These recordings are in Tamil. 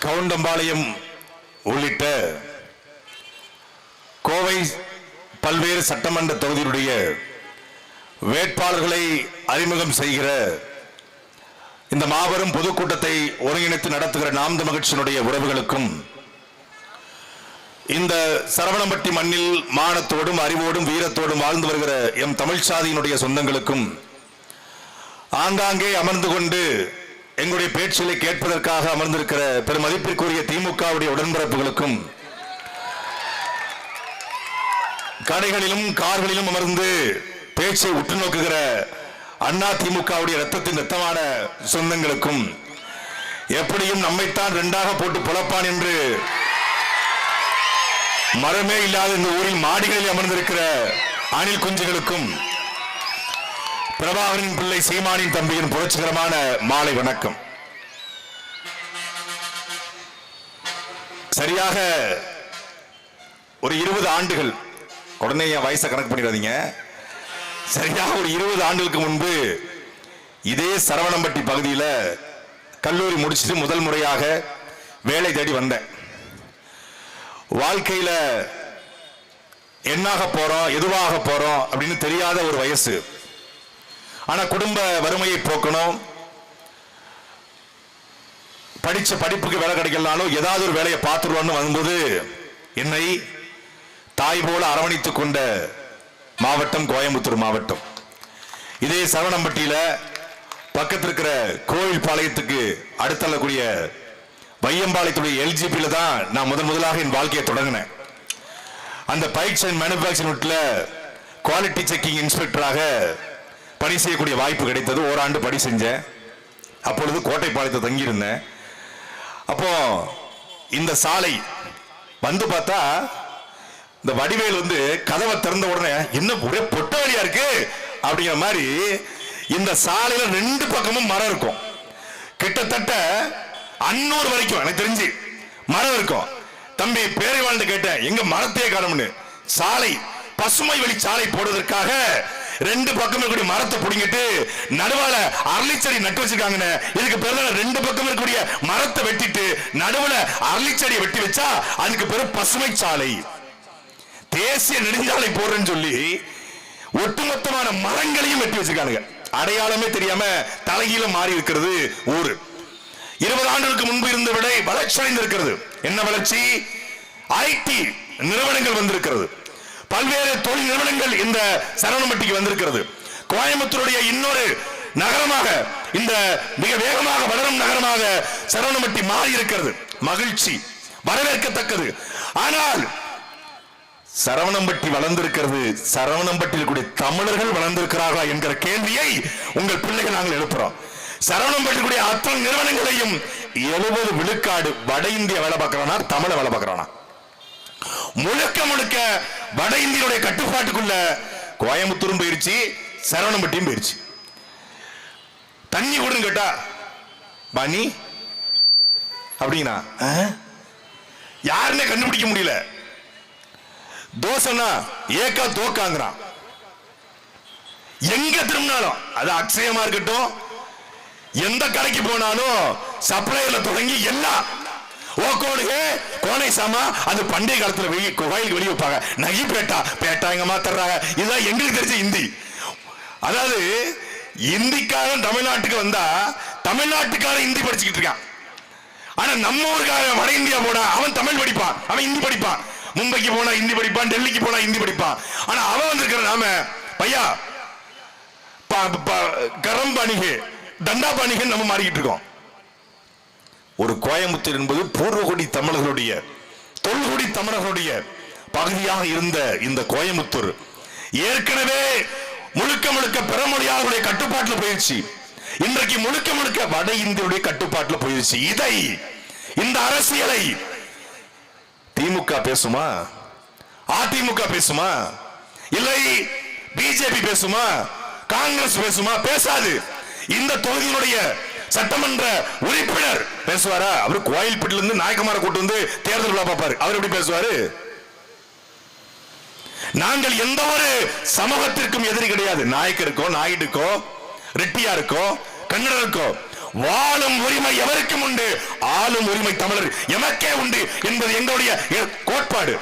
கவுண்டம்பாளையம் உள்ளிட்ட கோவை பல்வேறு சட்டமன்ற தொகுதியுடைய வேட்பாளர்களை அறிமுகம் செய்கிற இந்த மாபெரும் பொதுக்கூட்டத்தை ஒருங்கிணைத்து நடத்துகிற நாம் தமிழர் கட்சியினுடைய உறவுகளுக்கும், இந்த சரவணம்பட்டி மண்ணில் மானத்தோடும் அறிவோடும் வீரத்தோடும் வாழ்ந்து வருகிற எம் தமிழ் சாதியினுடைய சொந்தங்களுக்கும், ஆங்காங்கே அமர்ந்து கொண்டு எங்களுடைய பேச்சுகளை கேட்பதற்காக அமர்ந்திருக்கிற பெருமதிப்பிற்குரிய திமுகவுடைய உடன்பிறப்புகளுக்கும், கடைகளிலும் கார்களிலும் அமர்ந்து பேச்சை உற்று நோக்குகிற அண்ணா திமுகவுடைய ரத்தத்தின் ரத்தமான சொந்தங்களுக்கும், எப்படியும் நம்மைத்தான் இரண்டாக போட்டு புலப்பான் என்று மரமே இல்லாத இந்த ஊரில் மாடிகளில் அமர்ந்திருக்கிற அணில் குஞ்சுகளுக்கும், பிரபாகரனின் பிள்ளை சீமானின் தம்பியின் புரட்சிகரமான மாலை வணக்கம். சரியாக ஒரு 20 ஆண்டுகள், உடனே என் வயசை கணக்கு பண்ணிடாதீங்க, சரியாக ஒரு 20 ஆண்டுகளுக்கு முன்பு இதே சரவணம்பட்டி பகுதியில் கல்லூரி முடிச்சுட்டு முதல் முறையாக வேலை தேடி வந்தேன். வாழ்க்கையில என்னாக போறோம், எதுவாக போறோம் அப்படின்னு தெரியாத ஒரு வயசு. ஆனா குடும்ப வறுமையை போக்கணும், படிச்ச படிப்புக்கு வேலை கிடைக்கலனாலும் ஏதாவது ஒரு வேலையை பார்த்துருவான்னு வரும்போது என்னை தாய் போல அரவணைத்துக் கொண்ட மாவட்டம் கோயம்புத்தூர் மாவட்டம். இதே சரவணம்பட்டியில பக்கத்தில் இருக்கிற கோவில் பாளையத்துக்கு அடுத்தள்ளக்கூடிய வையம்பாளையத்துடைய எல்ஜிபியில தான் நான் முதலாக என் வாழ்க்கையை தொடங்கினேன். அந்த பைக்ஸ் அண்ட் மேனுஃபேக்சரிங் யூனிட்ல குவாலிட்டி செக்கிங் இன்ஸ்பெக்டராக பணி செய்யக்கூடிய வாய்ப்பு கிடைத்தது. ஓராண்டு பணி செஞ்சேன். அப்பொழுது கோட்டைப்பாளையத்தை தங்கியிருந்தேன். அப்போ இந்த சாலை வந்து பார்த்தா இந்த வடிவேல் வந்து கதவை திறந்த உடனே என்ன ஒரே பொட்ட வழியா இருக்கு அப்படிங்கிற மாதிரி இந்த சாலையில 2 பக்கமும் மரம் இருக்கும். கிட்டத்தட்ட 500 வரைக்கும் எனக்கு தெரிஞ்சு மரம் இருக்கும். தம்பி பேரைவாழ்ந்து கேட்டேன், எங்க மரத்தையே காணும்னு. சாலை பசுமை வழி சாலை போடுவதற்காக 2 பக்கம் இருக்கக்கூடிய மரத்தை பிடிங்கிட்டு நடுவால அரளிச்செடி நட்டு வச்சிருக்காங்க. இதுக்கு பேர் 2 பக்கம் இருக்கக்கூடிய மரத்தை வெட்டிட்டு நடுவுல அரளிச்செடியை வெட்டி வச்சா அதுக்கு பேர் பசுமை சாலை. தேசிய நெடுஞ்சாலை போடுறேன்னு சொல்லி ஒட்டுமொத்தமான மரங்களையும் வெட்டி வச்சிருக்காங்க. அடையாளமே தெரியாம தலைகீழ மாறி இருக்கிறது ஊரு. 20 ஆண்டுகளுக்கு முன்பு இருந்த விட வளர்ச்சி அடைந்திருக்கிறது. என்ன வளர்ச்சி? ஐடி நிறுவனங்கள் வந்திருக்கிறது. பல்வேறு தொழில் நிறுவனங்கள் இந்த சரவணம்பட்டிக்கு வந்திருக்கிறது. கோயம்புத்தூருடைய இன்னொரு நகரமாக, இந்த மிக வேகமாக வளரும் நகரமாக சரவணம்பட்டி மாறி இருக்கிறது. மகிழ்ச்சி, வரவேற்கத்தக்கது. ஆனால் சரவணம்பட்டி வளர்ந்திருக்கிறது, சரவணம்பட்டியில் கூடிய தமிழர்கள் வளர்ந்திருக்கிறார்களா என்கிற கேள்வியை உங்கள் பிள்ளைகள் நாங்கள் எழுப்புறோம். சரவணம்பட்டி கூடிய அத்தனை நிறுவனங்களையும் 70 விழுக்காடு வட இந்திய வேலை பார்க்கிறானா, தமிழ வேலை பார்க்கிறானா? முழுக்க முழுக்க வட இந்தியுடைய கட்டுப்பாட்டுக்குள்ள கோயம்புத்தூரும் போயிருச்சு, சரவணம்பட்டியும் போயிருச்சு. தண்ணி கொடுன்னு கேட்டா பனி அப்படின்னா யாருன்னே கண்டுபிடிக்க முடியல. தோசைனா ஏக்கா தோக்காங்கிறான். எங்க திரும்பினாலும் அது அக்ஷயமா இருக்கட்டும், எந்த கடைக்கு போனாலும் சப்ளைல தொடங்கி எல்லாம் கோனை சாமா அது பண்டைய காலத்துல கோயிலுக்கு வெளியே வைப்பாங்க. நகி பேட்டா பேட்டா எங்க மாத்துறாங்க. இதுதான் எங்களுக்கு தெரிஞ்ச இந்தி. அதாவது இந்திக்காரன் தமிழ்நாட்டுக்கு வந்தா தமிழ்நாட்டுக்காரன் இந்தி படிச்சுக்கிட்டு இருக்கான். ஆனா நம்ம ஊருக்கார வட இந்தியா போனா அவன் தமிழ் படிப்பான், அவன் இந்தி படிப்பான். மும்பைக்கு போனா இந்தி படிப்பான், டெல்லிக்கு போனா இந்தி படிப்பான். ஆனா அவன் வந்திருக்கிற நாம பையா கரம் பாணிகை தண்டா பாணிகை நம்ம மாறிக்கிட்டு இருக்கோம். ஒரு கோயம்புத்தூர் என்பது பூர்வகுடி தமிழர்களுடைய, தொல்குடி தமிழர்களுடைய பகுதியாக இருந்த இந்த கோயம்புத்தூர் ஏற்கனவே முழுக்க முழுக்க பிறமொழியாளர்களுடைய கட்டுப்பாட்டில் போயிடுச்சு. இன்றைக்கு முழுக்க முழுக்க வட இந்தியுடைய கட்டுப்பாட்டில் போயிடுச்சு. இதை, இந்த அரசியலை திமுக பேசுமா, அதிமுக பேசுமா, இல்லை பிஜேபி பேசுமா, காங்கிரஸ் பேசுமா? பேசாது. இந்த தொகுதியினுடைய சட்டமன்ற உறுப்பினர் பேசுவாரா? அவர் கோயில்பட்டில இருந்து நாயக்கமார கூட்டு வந்து தேர்தல் விழா பார்ப்பாரு. அவர் எப்படி பேசுவாரு? நாங்கள் எந்த ஒரு சமூகத்திற்கும் எதிரி கிடையாது. நாயக்கருக்கோ, நாயுடுக்கோ, ரெட்டியாருக்கோ, கன்னடருக்கோ வாழும் உரிமை எவருக்கும் உண்டு, ஆளும் உரிமை தமிழர் எமக்கே உண்டு என்பது எங்களுடைய கோட்பாடு.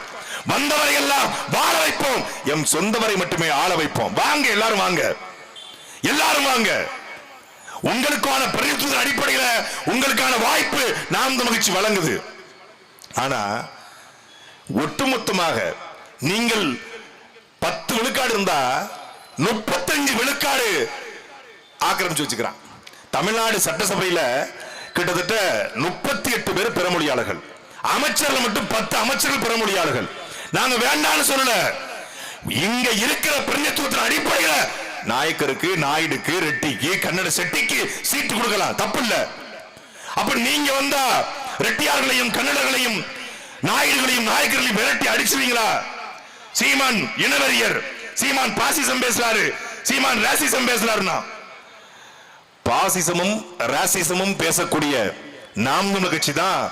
வந்தவரை எல்லாம் வாழ வைப்போம், எம் சொந்தவரை மட்டுமே ஆள வைப்போம். வாங்க எல்லாரும் வாங்க, எல்லாரும் வாங்க. உங்களுக்கான பிரதிநிதித்துவ அடிப்படையில் உங்களுக்கான வாய்ப்பு நாம் மகிழ்ச்சி வழங்குது. ஆனா ஒட்டுமொத்தமாக நீங்கள் 10 விழுக்காடு இருந்தா 35 விழுக்காடு ஆக்கிரமிச்சு வச்சுக்கிறான். தமிழ்நாடு சட்டசபையில கிட்டத்தட்ட 38 பேர் பிறமொழியாளர்கள், அமைச்சர்கள் மட்டும் 10 அமைச்சர்கள் பிறமொழியாளர்கள். நாங்க வேண்டாம்னு சொல்லல, இங்க இருக்கிற பிரதிநிதித்துவத்தின் அடிப்படையில் நாயக்கருக்கு, நாயுடுக்கு, ரெட்டிக்கு, கன்னட செட்டிக்கு சீட்டு கொடுக்கலாம், தப்பு இல்ல. அப்ப நீங்க வந்தா ரெட்டியார்களையும் கன்னடர்களையும் நாயுடுகளையும் நாயக்கர்களையும் விரட்டி அடிச்சுவீங்களா? சீமான் இனவெறியர், சீமான் பாசிசம் பேசுறாரு, சீமான் ராசிசம் பேசுறாருன்னா, பாசிசமும் ராசிசமும் பேசக்கூடிய நாம் தமிழர் கட்சி தான்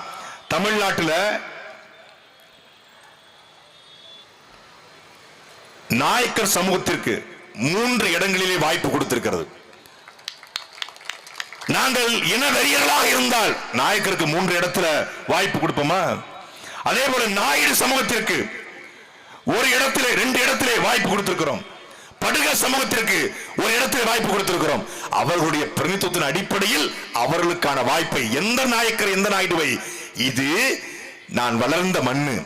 தமிழ்நாட்டில் நாயக்கர் சமூகத்திற்கு 3 இடங்களிலே வாய்ப்பு கொடுத்திருக்கிறது. நாங்கள் இனவெறியர்களாக இருந்தால் நாயக்கருக்கு 3 இடத்துல வாய்ப்பு கொடுப்போமா? அதே போல நாயுடு சமூகத்திற்கு 1 இடத்திலே 2 இடத்திலே வாய்ப்பு கொடுத்திருக்கிறோம். படுக சமூகத்திற்கு 1 இடத்திலே வாய்ப்பு கொடுத்திருக்கிறோம். அவர்களுடைய பிரதிநிதித்துவத்தின் அடிப்படையில் அவர்களுக்கான வாய்ப்பை எந்த நாயக்கர் எந்த நாயுடுவை, இது நான் வளர்ந்த மண்ணு,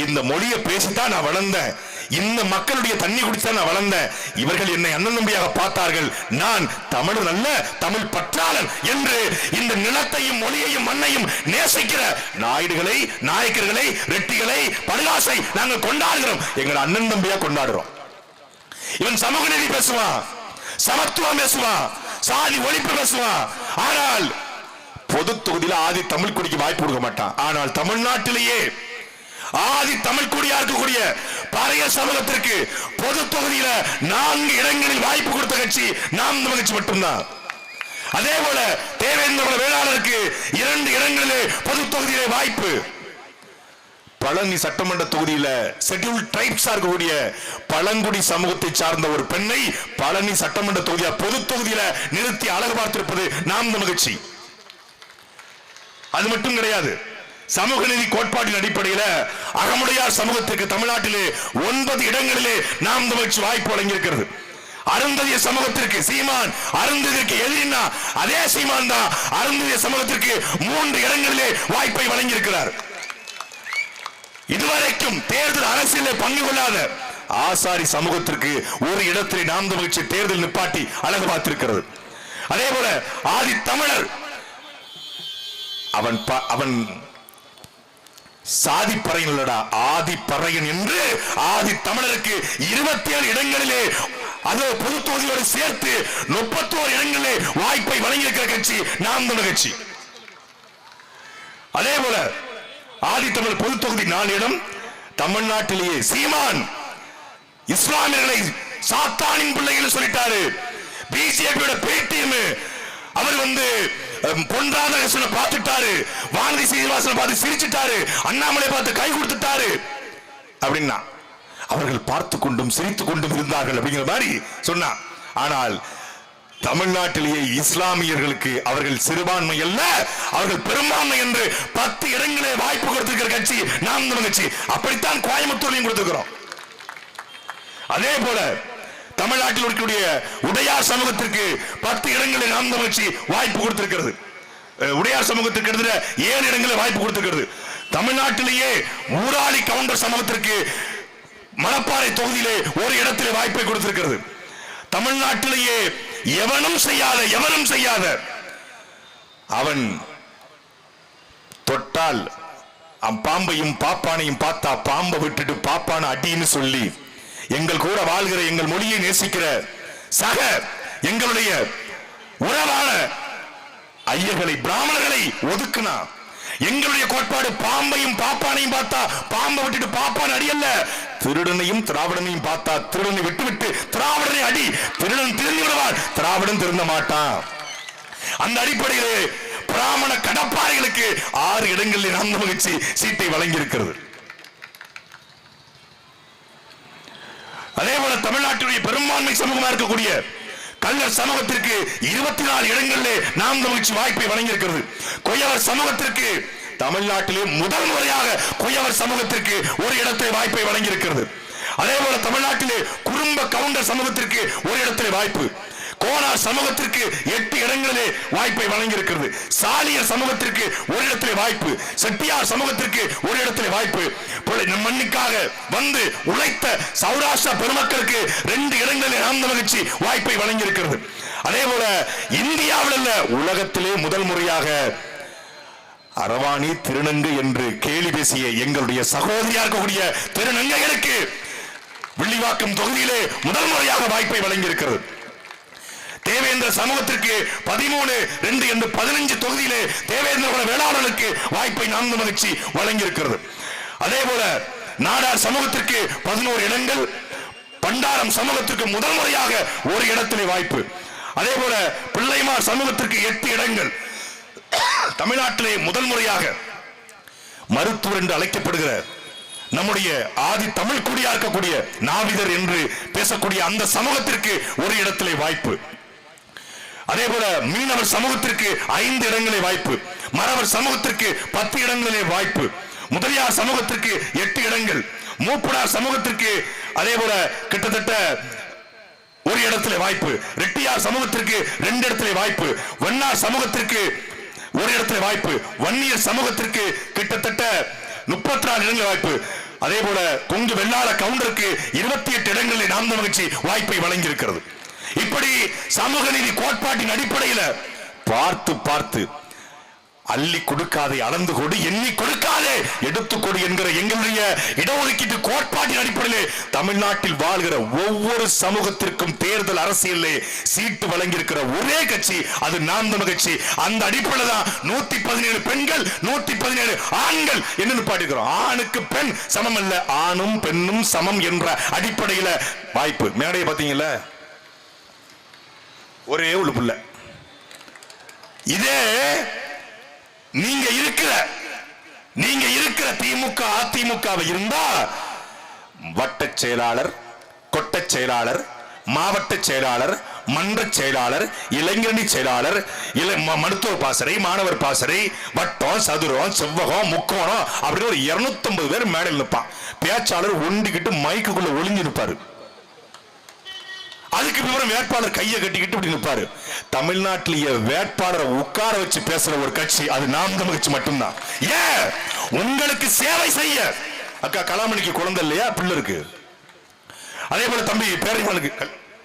இந்த மொழியை பேசித்தான் நான் வளர்ந்தேன், இந்த மக்களுடைய தண்ணி குடித்தான் நான் வளர்ந்தேன், இவர்கள் என்னை அண்ணன் தம்பியாக பார்த்தார்கள், நான் தமிழர் அல்ல தமிழ் பற்றாளன் என்று இந்த நிலத்தையும் மொழியையும் மண்ணையும் நேசிக்கிற நாயுடுகளை, நாயக்கர்களை, ரெட்டிகளை, படுகாசை நாங்கள் கொண்டாடுகிறோம், எங்கள் அண்ணன் தம்பியா கொண்டாடுறோம். இவன் சமூக நீதி பேசுவான், சமத்துவம் பேசுவான், சாதி ஒழிப்பு பேசுவான், ஆனால் பொது தொகுதியில் ஆதி தமிழ் குடிக்கு வாய்ப்பு கொடுக்க மாட்டான். ஆனால் தமிழ்நாட்டிலேயே ஆதி தமிழ் குடியா இருக்கக்கூடிய பழைய சமூகத்திற்கு பொது தொகுதியில 4 இடங்களில் வாய்ப்பு கொடுத்த கட்சி நாம் தமிழர் கட்சி மட்டும்தான். அதே போல தேவேந்திர வேளாளருக்கு 2 இடங்களிலே பொது தொகுதியிலே வாய்ப்பு. பழனி சட்டமன்ற தொகுதியில ஷெட்யூல் ட்ரைப்ஸா இருக்கக்கூடிய பழங்குடி சமூகத்தை சார்ந்த ஒரு பெண்ணை பழனி சட்டமன்ற தொகுதியா பொது தொகுதியில நிறுத்தி அழகு பார்த்திருப்பது நாம் தமிழர் கட்சி. அது மட்டும் கிடையாது, சமூக நீதி கோட்பாட்டின் அடிப்படையில் அகமுடையார் சமூகத்திற்கு தமிழ்நாட்டிலே 9 இடங்களிலே நாம் தமிழர் கட்சி வாய்ப்பு வழங்கியிருக்கிறது. அருந்ததிய சமூகத்திற்கு சீமான் அருந்ததிற்கு எதிரினா அதே சீமான் தான் அருந்ததிய சமூகத்திற்கு 3 இடங்களிலே வாய்ப்பை வழங்கியிருக்கிறார். இதுவரைக்கும் தேர்தல் அரசியலில் பங்கு கொள்ளாத ஆசாரி சமூகத்திற்கு 1 இடத்திலே நாம் தமிழர் கட்சி தேர்தல் நிப்பாட்டி அழகு பார்த்திருக்கிறது. அதே போல ஆதி தமிழர் அவன் சாதி பறையன் ஆதி பறையன் என்று ஆதி தமிழருக்கு 27 இடங்களிலே அது பொது தொகுதியோடு சேர்த்து 31 இடங்களிலே வாய்ப்பை வழங்கியிருக்கிற கட்சி நாம் தமிழர் கட்சி. அதே போல ஆதி தமிழர் பொது தொகுதி 4 இடம். தமிழ்நாட்டிலேயே சீமான் இஸ்லாமியர்களை சாத்தானின் பிள்ளைகள் சொல்லிட்டாரு. பிஜேபியோட பேடிஎம் அவர் பொன்ராத பார்த்துட்டாரு, வானதி சீனிவாசனை பார்த்து சிரிச்சுட்டாரு, அண்ணாமலை பார்த்து கை கொடுத்துட்டாரு அப்படின்னா அவர்கள் பார்த்து கொண்டும் சிரித்துக் கொண்டும் இருந்தார்கள் அப்படிங்கிற மாதிரி சொன்னா. ஆனால் தமிழ்நாட்டிலேயே இஸ்லாமியர்களுக்கு அவர்கள் சிறுபான்மை அல்ல, அவர்கள் பெரும்பான்மை என்று 10 இடங்களே வாய்ப்பு கொடுத்திருக்கிற கட்சி நாம் தமிழர் கட்சி. அப்படித்தான் கோயம்புத்தூர்லையும் கொடுத்திருக்கிறோம். அதே போல தமிழ்நாட்டில் இருக்கக்கூடிய உடையார் சமூகத்திற்கு 10 இடங்களில் நாம் தமிழர் கட்சி வாய்ப்பு கொடுத்திருக்கிறது. உடையார் சமூகத்திற்கு 7 இடங்களில் வாய்ப்பு கொடுத்திருக்கிறது. தமிழ்நாட்டிலேயே ஊராளி கவுண்டர் சமூகத்திற்கு மணப்பாறை தொகுதியிலே 1 இடத்திலே வாய்ப்பை கொடுத்திருக்கிறது. தமிழ்நாட்டிலேயே எவனும் செய்யாத அவன் தொட்டால் பாம்பையும் பாப்பானையும் பார்த்தா பாம்பை விட்டுட்டு பாப்பான அடின்னு சொல்லி எங்கள் கூட வாழ்கிற எங்கள் மொழியை நேசிக்கிற சக எங்களுடைய உறவான ஐயர்களை பிராமணர்களை ஒதுக்குனா. எங்களுடைய கோட்பாடு பாம்பையும் பாப்பானையும் பார்த்தா பாம்பை விட்டுட்டு பாப்பான் அடி அல்ல, திருடனையும் திராவிடனையும் பார்த்தா திருடனை விட்டு திராவிடனை அடி. திருடன் திருந்தி விடுவான், திராவிடன் திருந்த மாட்டான். அந்த அடிப்படையிலே பிராமண கடப்பாறைகளுக்கு 6 இடங்களில் நாம் தமிழர் கட்சி சீட்டை வழங்கி இருக்கிறது. அதே போல தமிழ்நாட்டுடைய பெரும்பான்மை சமூகமாக இருக்கக்கூடிய கள்ளர் சமூகத்திற்கு 24 இடங்களிலே நாம் தமிழ்ச்சி வாய்ப்பை வழங்கியிருக்கிறது. கொயவர் சமூகத்திற்கு தமிழ்நாட்டிலே முதல் முறையாக கொயவர் சமூகத்திற்கு ஒரு இடத்தை வாய்ப்பை வழங்கியிருக்கிறது. அதே போல தமிழ்நாட்டிலே குறும்ப கவுண்டர் சமூகத்திற்கு ஒரு இடத்திலே வாய்ப்பு, கோனார் சமூகத்திற்கு 8 இடங்களிலே வாய்ப்பை வழங்கியிருக்கிறது. சாலியர் சமூகத்திற்கு ஒரு இடத்திலே வாய்ப்பு, செட்டியார் சமூகத்திற்கு ஒரு இடத்திலே வாய்ப்பு, நம் மண்ணுக்காக வந்து உழைத்த சௌராஷ்டிரா பெருமக்களுக்கு 2 இடங்களிலே நாம் தமிழ்ச்சி வாய்ப்பை வழங்கியிருக்கிறது. அதே போல இந்தியாவில் அல்ல உலகத்திலே முதல் முறையாக அரவாணி திருநங்கை என்று கேலி பேசிய எங்களுடைய சகோதரியா இருக்கக்கூடிய திருநங்கைகளுக்கு வில்லிவாக்கம் தொகுதியிலே முதல் முறையாக வாய்ப்பை வழங்கியிருக்கிறது. தேவேந்திர சமூகத்திற்கு 13-2 என்று 15 தொகுதியிலே தேவேந்திர வேளாளர்களுக்கு வாய்ப்பை நாம் மகிழ்ச்சி வழங்கியிருக்கிறது. அதே போல நாடார் சமூகத்திற்கு 11 இடங்கள், பண்டாரம் சமூகத்திற்கு முதல் முறையாக ஒரு இடத்திலே வாய்ப்பு. அதே போல பிள்ளைமார் சமூகத்திற்கு 8 இடங்கள். தமிழ்நாட்டிலே முதல் முறையாக மருத்துவர் என்று அழைக்கப்படுகிற நம்முடைய ஆதி தமிழ் குடியா இருக்கக்கூடிய நாவிதர் என்று பேசக்கூடிய அந்த சமூகத்திற்கு ஒரு இடத்திலே வாய்ப்பு. அதே போல மீனவர் சமூகத்திற்கு 5 இடங்களே வாய்ப்பு, மறவர் சமூகத்திற்கு 10 இடங்களே வாய்ப்பு, முதலியார் சமூகத்திற்கு 8 இடங்கள், மூப்பனார் சமூகத்திற்கு அதே போல கிட்டத்தட்ட ஒரு இடத்திலே வாய்ப்பு, ரெட்டியார் சமூகத்திற்கு 2 இடத்திலே வாய்ப்பு, வண்ணார் சமூகத்திற்கு ஒரு இடத்திலே வாய்ப்பு, வன்னியர் சமூகத்திற்கு கிட்டத்தட்ட 34 இடங்கள் வாய்ப்பு. அதே போல கொங்கு வெள்ளாள கவுண்டருக்கு 28 இடங்களில் நாம் தமிழ்ச்சி வாய்ப்பை வழங்கியிருக்கிறது. இப்படி சமூக நீதி கோட்பாட்டின் அடிப்படையில் பார்த்து பார்த்து அள்ளி கொடுக்காதே, அளந்து கொடு, எண்ணி கொடுக்காதே, எடுத்துக் கொடு என்கிற எங்களுடைய இடஒதுக்கீட்டு கோட்பாட்டின் அடிப்படையிலே தமிழ்நாட்டில் வாழ்கிற ஒவ்வொரு சமூகத்திற்கும் தேர்தல் அரசியலே சீட்டு வழங்கியிருக்கிற ஒரே கட்சி அது நாம் தமிழ் கட்சி. அந்த அடிப்படையில் தான் 117 பெண்கள் 117 ஆண்கள் என்று பாடுகிறோம். ஆணுக்கு பெண் சமம் அல்ல, ஆணும் பெண்ணும் சமம் என்ற அடிப்படையில் வாய்ப்பு. மேடையை பார்த்தீங்களா, ஒரே ஒரு புள்ள. இதே நீங்க இருக்கிற திமுக அதிமுக இருந்தா வட்ட செயலாளர், கொட்ட செயலாளர், மாவட்ட செயலாளர், மன்ற செயலாளர், இளைஞரணி செயலாளர், மருத்துவ பாசறை, மாணவர் பாசறை, வட்டம், சதுரம், செவ்வகம், முக்கோணம் அப்படின்னு ஒரு 250 பேர் மேடையில் நிற்பான். பேச்சாளர் ஒண்டிக்கிட்டு மைக்குள்ள ஒளிஞ்சு நிற்பாரு. அதுக்கு விவரம் வேட்பாளர் கையை கட்டிக்கிட்டு இப்படி நிற்பாரு. தமிழ்நாட்டிலேயே வேட்பாளரை உட்கார வச்சு பேசுற ஒரு கட்சி அது நாம் தமிழ் கட்சி மட்டும்தான். ஏன்? உங்களுக்கு சேவை செய்ய. அக்கா கலாமணிக்கு குழந்தை இல்லையா, பிள்ளை இருக்கு. அதே போல தம்பி பேரங்களுக்கு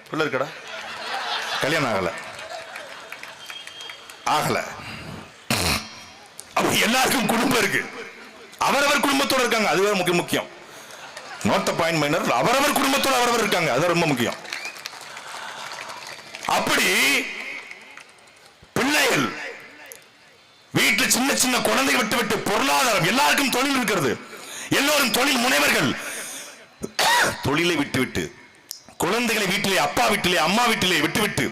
பிள்ளை இருக்கடா, கல்யாணம் ஆகல. அப்ப எல்லாருக்கும் குடும்பம் இருக்கு, அவரவர் குடும்பத்தோட இருக்காங்க. அது வேற முக்கியம். Note the point minor. அவரவர் குடும்பத்தோட அவரவர் இருக்காங்க, அது ரொம்ப முக்கியம். அப்படி பிள்ளைகள் வீட்டில் சின்ன சின்ன குழந்தை விட்டு பொருளாதாரம், எல்லாருக்கும் தொழில் இருக்கிறது, எல்லோரும் தொழில் முனைவர்கள். தொழிலை விட்டுவிட்டு குழந்தைகளை வீட்டிலே, அப்பா வீட்டிலே, அம்மா வீட்டிலே விட்டுவிட்டு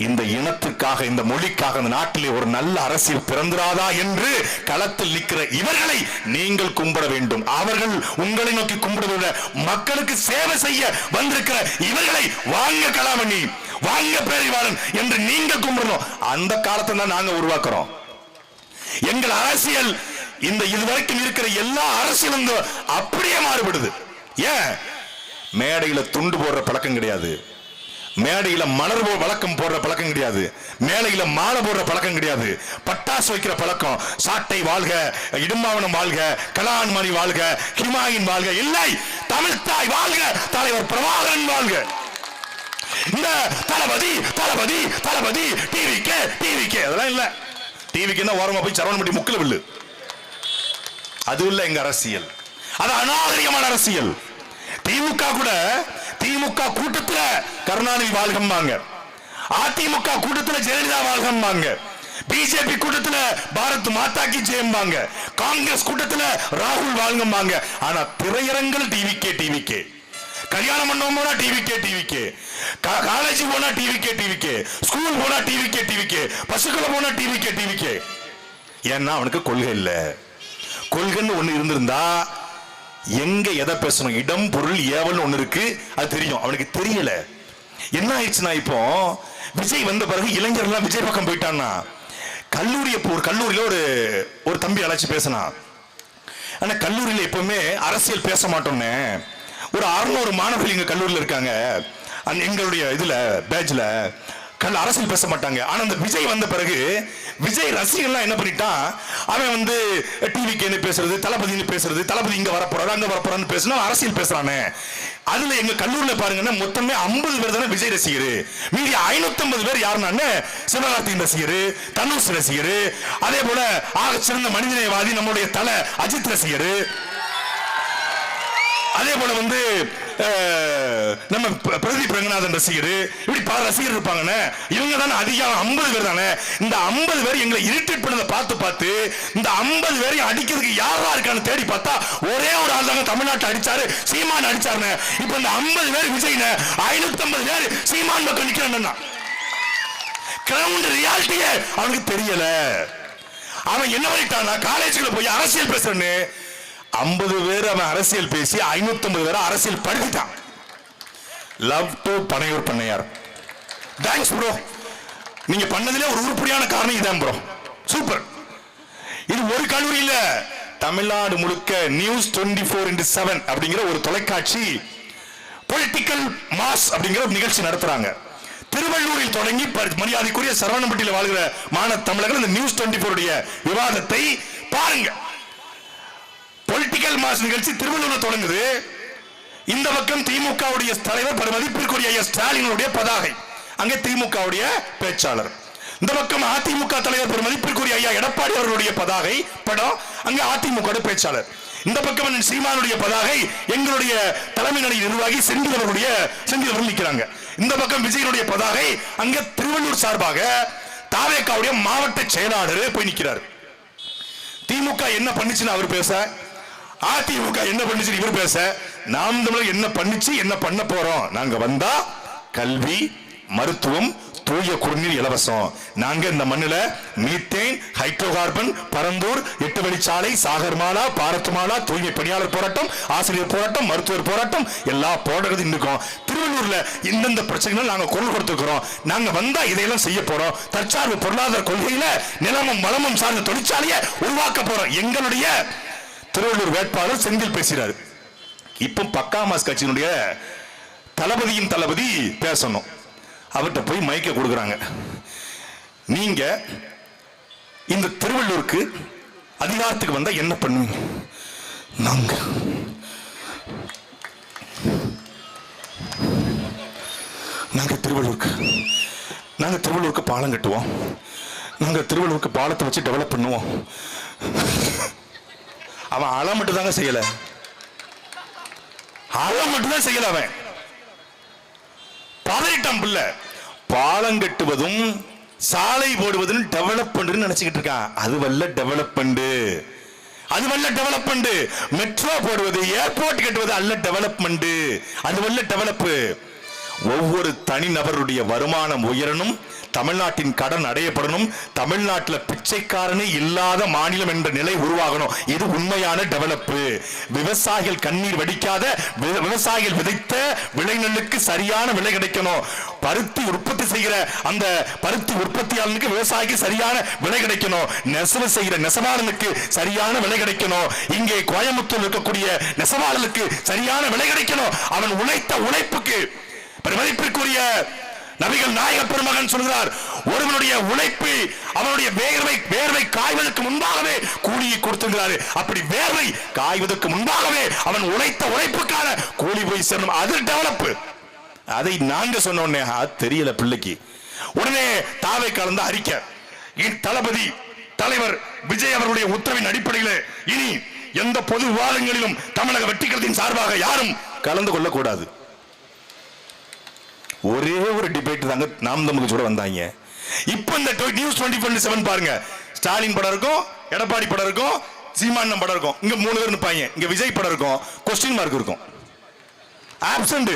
இந்த இனத்துக்காக, இந்த மொழிக்காக, இந்த நாட்டிலே ஒரு நல்ல அரசியல் பிறந்திராதா என்று களத்தில் நிற்கிற இவர்களை நீங்கள் கும்பிட வேண்டும். அவர்கள் உங்களை நோக்கி கும்பிடுவத மக்களுக்கு சேவை செய்ய வந்திருக்கிற இவர்களை வாங்க கலாமணி, வாங்க பேரிவாளன் என்று நீங்கள் கும்பிடணும். அந்த காலத்தை தான் நாங்க உருவாக்குறோம். எங்கள் அரசியல் இந்த இதுவரைக்கும் இருக்கிற எல்லா அரசியலும் அப்படியே மாறுபடுது. ஏன்? மேடையில துண்டு போடுற பழக்கம் கிடையாது, மேடையில மலர் வழக்கம் போடுற பழக்கம் கிடையாது, மேடையில மாலை போடுற பழக்கம் கிடையாது, பட்டாசு வைக்கிற பழக்கம், சாட்டை வாழ்க, இடும்பாவனம் வாழ்க, கலான்மணி வாழ்க, ஹிமாயின் வாழ்க, இல்லை தமிழ்தாய் வாழ்க, தலைவர் பிரபாகரன் வாழ்க, இந்த தளபதி தளபதி தளபதி டிவிக்கே அதெல்லாம் இல்ல. டிவிக்கு ஓரமா போய் சரவணம்பட்டி முக்கில வில்லு, அது இல்ல எங்க அரசியல். அது அநாகரிகமான அரசியல். திமுக கூட திமுக கூட்டத்துல கருணாநிதி வாழ்கம்பாங்க, அதிமுக கூட்டத்துல ஜெயலலிதா வாழ்கம்பாங்க, பிஜேபி கூட்டத்துல பாரத் மாதா கி ஜெயம்பாங்க, காங்கிரஸ் கூட்டத்துல ராகுல் வாழ்கம்பாங்க. ஆனா திரையரங்கள் டிவிக்கே, கல்யாண மண்டபம் போனா டிவிக்கே, காலேஜ் போனா டிவிக்கே, ஸ்கூல் போனா டிவிக்கே, பசுக்களை போனா டிவிக்கே. ஏன்னா அவனுக்கு கொள்கை இல்ல. கொள்கைன்னு ஒண்ணு இருந்திருந்தா எங்க எதை பேசணும், இடம் பொருள் ஏவல் ஒண்ணு இருக்கு, அது தெரியும். அவனுக்கு தெரியல. என்ன ஆயிடுச்சுன்னா இப்போ விஜய் வந்த பிறகு இளைஞர்லாம் விஜய் பக்கம் போயிட்டான்னா ஒரு கல்லூரியில ஒரு தம்பி அழைச்சு பேசினா, ஆனா கல்லூரியில எப்பவுமே அரசியல் பேச மாட்டோம்னே, ஒரு 600 மாணவர்கள் எங்க கல்லூரியில் இருக்காங்க, எங்களுடைய இதுல பேட்ச்ல அரசியல் பேச மாட்டாங்க. ஆனா அந்த விஜய் வந்த பிறகு விஜய் ரசிகர்லாம் என்ன பண்ணிட்டான், அவன் டிவிக்கு பேசுறது, தளபதி பேசுறது, தளபதி இங்க வரப்போறாரு அங்க வரப்போறான்னு பேசுனா அரசியல் பேசுறானே. அதுல எங்க கல்லூரியில பாருங்கன்னா மொத்தமே 50 பேர் தானே விஜய் ரசிகர், மீதி 550 பேர் யாருன்னா சிவகார்த்தியின் ரசிகர், தனுஷ் ரசிகர், அதே போல ஆக சிறந்த மனிதநேயவாதி நம்முடைய தலை அஜித் ரசிகர், அதே போல நம்ம பிரதீப் ரங்கநாதன் ரசிகர், இப்படி பல ரசிகர் இருப்பாங்க. இவங்க தானே அதிகம் 50 பேர் தானே. இந்த 50 பேர் எங்களை இரிட்டேட் பண்ணதை பார்த்து இந்த 50 பேரையும் அடிக்கிறதுக்கு யாரா இருக்கான்னு தேடி பார்த்தா ஒரே ஒரு ஆள் தாங்க தமிழ்நாட்டில் அடிச்சாரு, சீமான் அடிச்சாருன்னு. இப்ப இந்த 50 பேர் விஜய், 550 பேர் சீமான் பக்கம் நிக்கிறேன்னா கிரவுண்ட் ரியாலிட்டியே அவனுக்கு தெரியல. அவன் என்ன பண்ணிட்டான்னா காலேஜுக்குள்ள போய் அரசியல் பேசுறேன்னு 50 பேர் அவன் அரசியல் பேசி 550 பேர் அரசியல் படுத்திட்டான். லவ் டு பனையூர் பண்ணையார். தேங்க்ஸ் ப்ரோ, நீங்க பண்ணதிலே ஒரு உருப்படியான காரணம் இதான் ப்ரோ, சூப்பர். இது ஒரு கல்லூரி இல்ல, தமிழ்நாடு முழுக்க நியூஸ் 24x7 அப்படிங்கிற ஒரு தொலைக்காட்சி பொலிட்டிக்கல் மாஸ் அப்படிங்கிற ஒரு நிகழ்ச்சி நடத்துறாங்க. திருவள்ளூரில் தொடங்கி மரியாதைக்குரிய சரவணம்பட்டியில் வாழ்கிற மாணவ தமிழர்கள் இந்த நியூஸ் 24 விவாதத்தை பாருங்க. பொலிட்டிக்கல் மாஸ் நிகழ்ச்சி திருவள்ளூரில் தொடங்குது. இந்த பக்கம் திமுகவுடைய தலைவர் மதிப்பிற்குரிய ஸ்டாலினுடைய பதாகை, அங்கே திமுகவுடைய பேச்சாளர். இந்த பக்கம் அதிமுக தலைவர் மதிப்பிற்குரிய ஐயா எடப்பாடி அவர்களுடைய பதாகை படம், அங்கே அதிமுக பேச்சாளர். இந்த பக்கம் சீமானுடைய பதாகை எங்களுடைய தலைமை நிலை நிர்வாகி செந்தில் அவர்கள் நிற்கிறாங்க. இந்த பக்கம் விஜயனுடைய பதாகை அங்கே திருவள்ளூர் சார்பாக தாவேகாவுடைய மாவட்ட செயலாளர் போய் நிற்கிறார். திமுக என்ன பண்ணுச்சுன்னு அவர் பேச, அதிமுக என்ன பண்ணுச்சு இவர் பேச, நாம் தமிழர் என்ன பண்ணுச்சு என்ன பண்ண போறோம், நாங்க வந்தா கல்வி, மருத்துவம், தூய குடிநீர் இலவசம். நாங்க இந்த மண்ணில மீத்தேன், ஹைட்ரோ கார்பன், பரந்தூர், 8 வழிச்சாலை, சாகர்மாலா, பாரத்மாலா, தூய்மை பணியாளர் போராட்டம், ஆசிரியர் போராட்டம், மருத்துவர் போராட்டம், எல்லா போராட்டத்தையும் இருக்கோம். திருவள்ளூர்ல இந்தந்த பிரச்சனைகள் நாங்க குரல் கொடுத்துக்கிறோம். நாங்க வந்தா இதையெல்லாம் செய்ய போறோம். தற்சார்பு பொருளாதார கொள்கையில நிலமும் வளமும் சார்ந்த தொழிற்சாலையை உருவாக்க போறோம். எங்களுடைய திருவள்ளூர் வேட்பாளர் செந்தில் பேசுகிறார். இப்போ பக்காமாஸ் கட்சியினுடைய தளபதியின் தளபதி பேசணும், அவர்கிட்ட போய் மைக்க கொடுக்குறாங்க. நீங்க இந்த திருவள்ளூருக்கு அதிகாரத்துக்கு வந்தா என்ன பண்ணுவீங்க? நாங்க திருவள்ளூருக்கு பாலம் கட்டுவோம், நாங்க திருவள்ளூருக்கு பாலத்தை வச்சு டெவலப் பண்ணுவோம். அவன் அழ மட்டும் தாங்க செய்யல, அழ மட்டும் தான் செய்யல, அவன் பதறிட்டான். பிள்ளை பாலம் கட்டுவதும் சாலை போடுவதும் டெவலப்மெண்ட் நினைச்சுக்கிட்டு இருக்கான். அது வல்ல டெவலப்மெண்ட். மெட்ரோ போடுவது, ஏர்போர்ட் கட்டுவது அல்ல டெவலப்மெண்ட், அது வல்ல டெவலப். ஒவ்வொரு தனிநபருடைய வருமானம் உயரணும், தமிழ்நாட்டின் கடன் அடையப்படணும், தமிழ்நாட்டில் பிச்சைக்காரனே இல்லாத மாநிலம் என்ற நிலை உருவாகணும். இது உண்மையான டெவலப். விவசாயிகள் கண்ணீர் வடிக்காத, விவசாயிகள் விதைத்த விளைநெல்லுக்கு சரியான விலை கிடைக்கணும். பருத்தி உற்பத்தி செய்கிற அந்த பருத்தி உற்பத்தியாளனுக்கு விவசாயிக்கு சரியான விலை கிடைக்கணும். நெசவு செய்கிற நெசவாளனுக்கு சரியான விலை கிடைக்கணும். இங்கே கோயம்புத்தூர் இருக்கக்கூடிய நெசவாளனுக்கு சரியான விலை கிடைக்கணும். அவன் உழைத்த உழைப்புக்கு மதிப்பிற்குரிய நபிகள் நாயக பெருமகன் சொல்கிறார், ஒருவனுடைய உழைப்பு அவனுடைய வேர்வை காய்வதற்கு முன்பாகவே கூலியை கொடுத்துகிறாரு. அப்படி வேர்வை காய்வதற்கு முன்பாகவே அவன் உழைத்த உழைப்புக்கான கூலி போய் சேரணும். அது டெவலப். அதை நாங்க சொன்னோன்னே தெரியல பிள்ளைக்கு. உடனே தாவை கலந்த அறிக்கை, தளபதி தலைவர் விஜய் அவர்களுடைய உத்தரவின் அடிப்படையில் இனி எந்த பொது விவாதங்களிலும் தமிழக வெற்றிக்கழகத்தின் சார்பாக யாரும் கலந்து கொள்ளக்கூடாது. ஒரே ஒரு டிபேட் தாங்க நாம் தமிழ் கூட வந்தாங்க. இப்போ இந்த நியூஸ் 24/7 பாருங்க, ஸ்டாலின் படம் இருக்கும், எடப்பாடி படம் இருக்கும், சீமான் படம் இருக்கும், இங்க 3 பேர் நிப்பாங்க. இங்க விஜய் படம் இருக்கும், கொஸ்டின் மார்க் இருக்கும், ஆப்சென்ட்.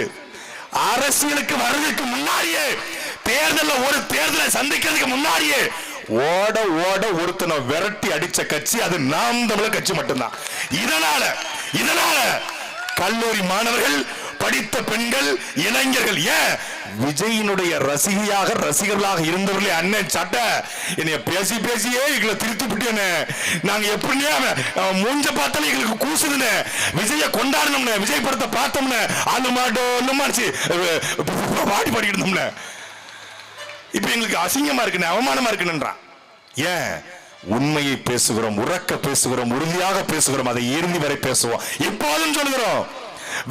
அரசியலுக்கு வர்றதுக்கு முன்னாடியே, ஒரு தேர்தலை சந்திக்கிறதுக்கு முன்னாடியே ஓட ஒருத்தனை விரட்டி அடிச்ச கட்சி அது நாம் தமிழர் கட்சி மட்டும்தான். இதனால கல்லூரி மாணவர்கள் படித்த பெண்கள், இளைஞர்கள், ஏன் விஜயினுடைய ரசிகர்களாக இருந்தவர்களே அண்ணன் சட்டை என்னைய பேசி பேசியே எங்களை திருத்தி விட்டேன்னு, நாங்க எப்படியே மூஞ்ச பார்த்தாலும் எங்களுக்கு கூசுதுன்னு, விஜய கொண்டாடணும்னு, விஜய் படத்தை பார்த்தோம்னு ஆளு மாட்டோம்னு பாடி பாடிக்கிட்டு இருந்தோம்னு, இப்ப எங்களுக்கு அசிங்கமா இருக்குன்னு, அவமானமா இருக்குன்னுன்றான். ஏன்? உண்மையை பேசுகிறோம், உறக்க பேசுகிறோம், உறுதியாக பேசுகிறோம், அதை இறுதி வரை பேசுவோம். இப்போதும் சொல்கிறோம்,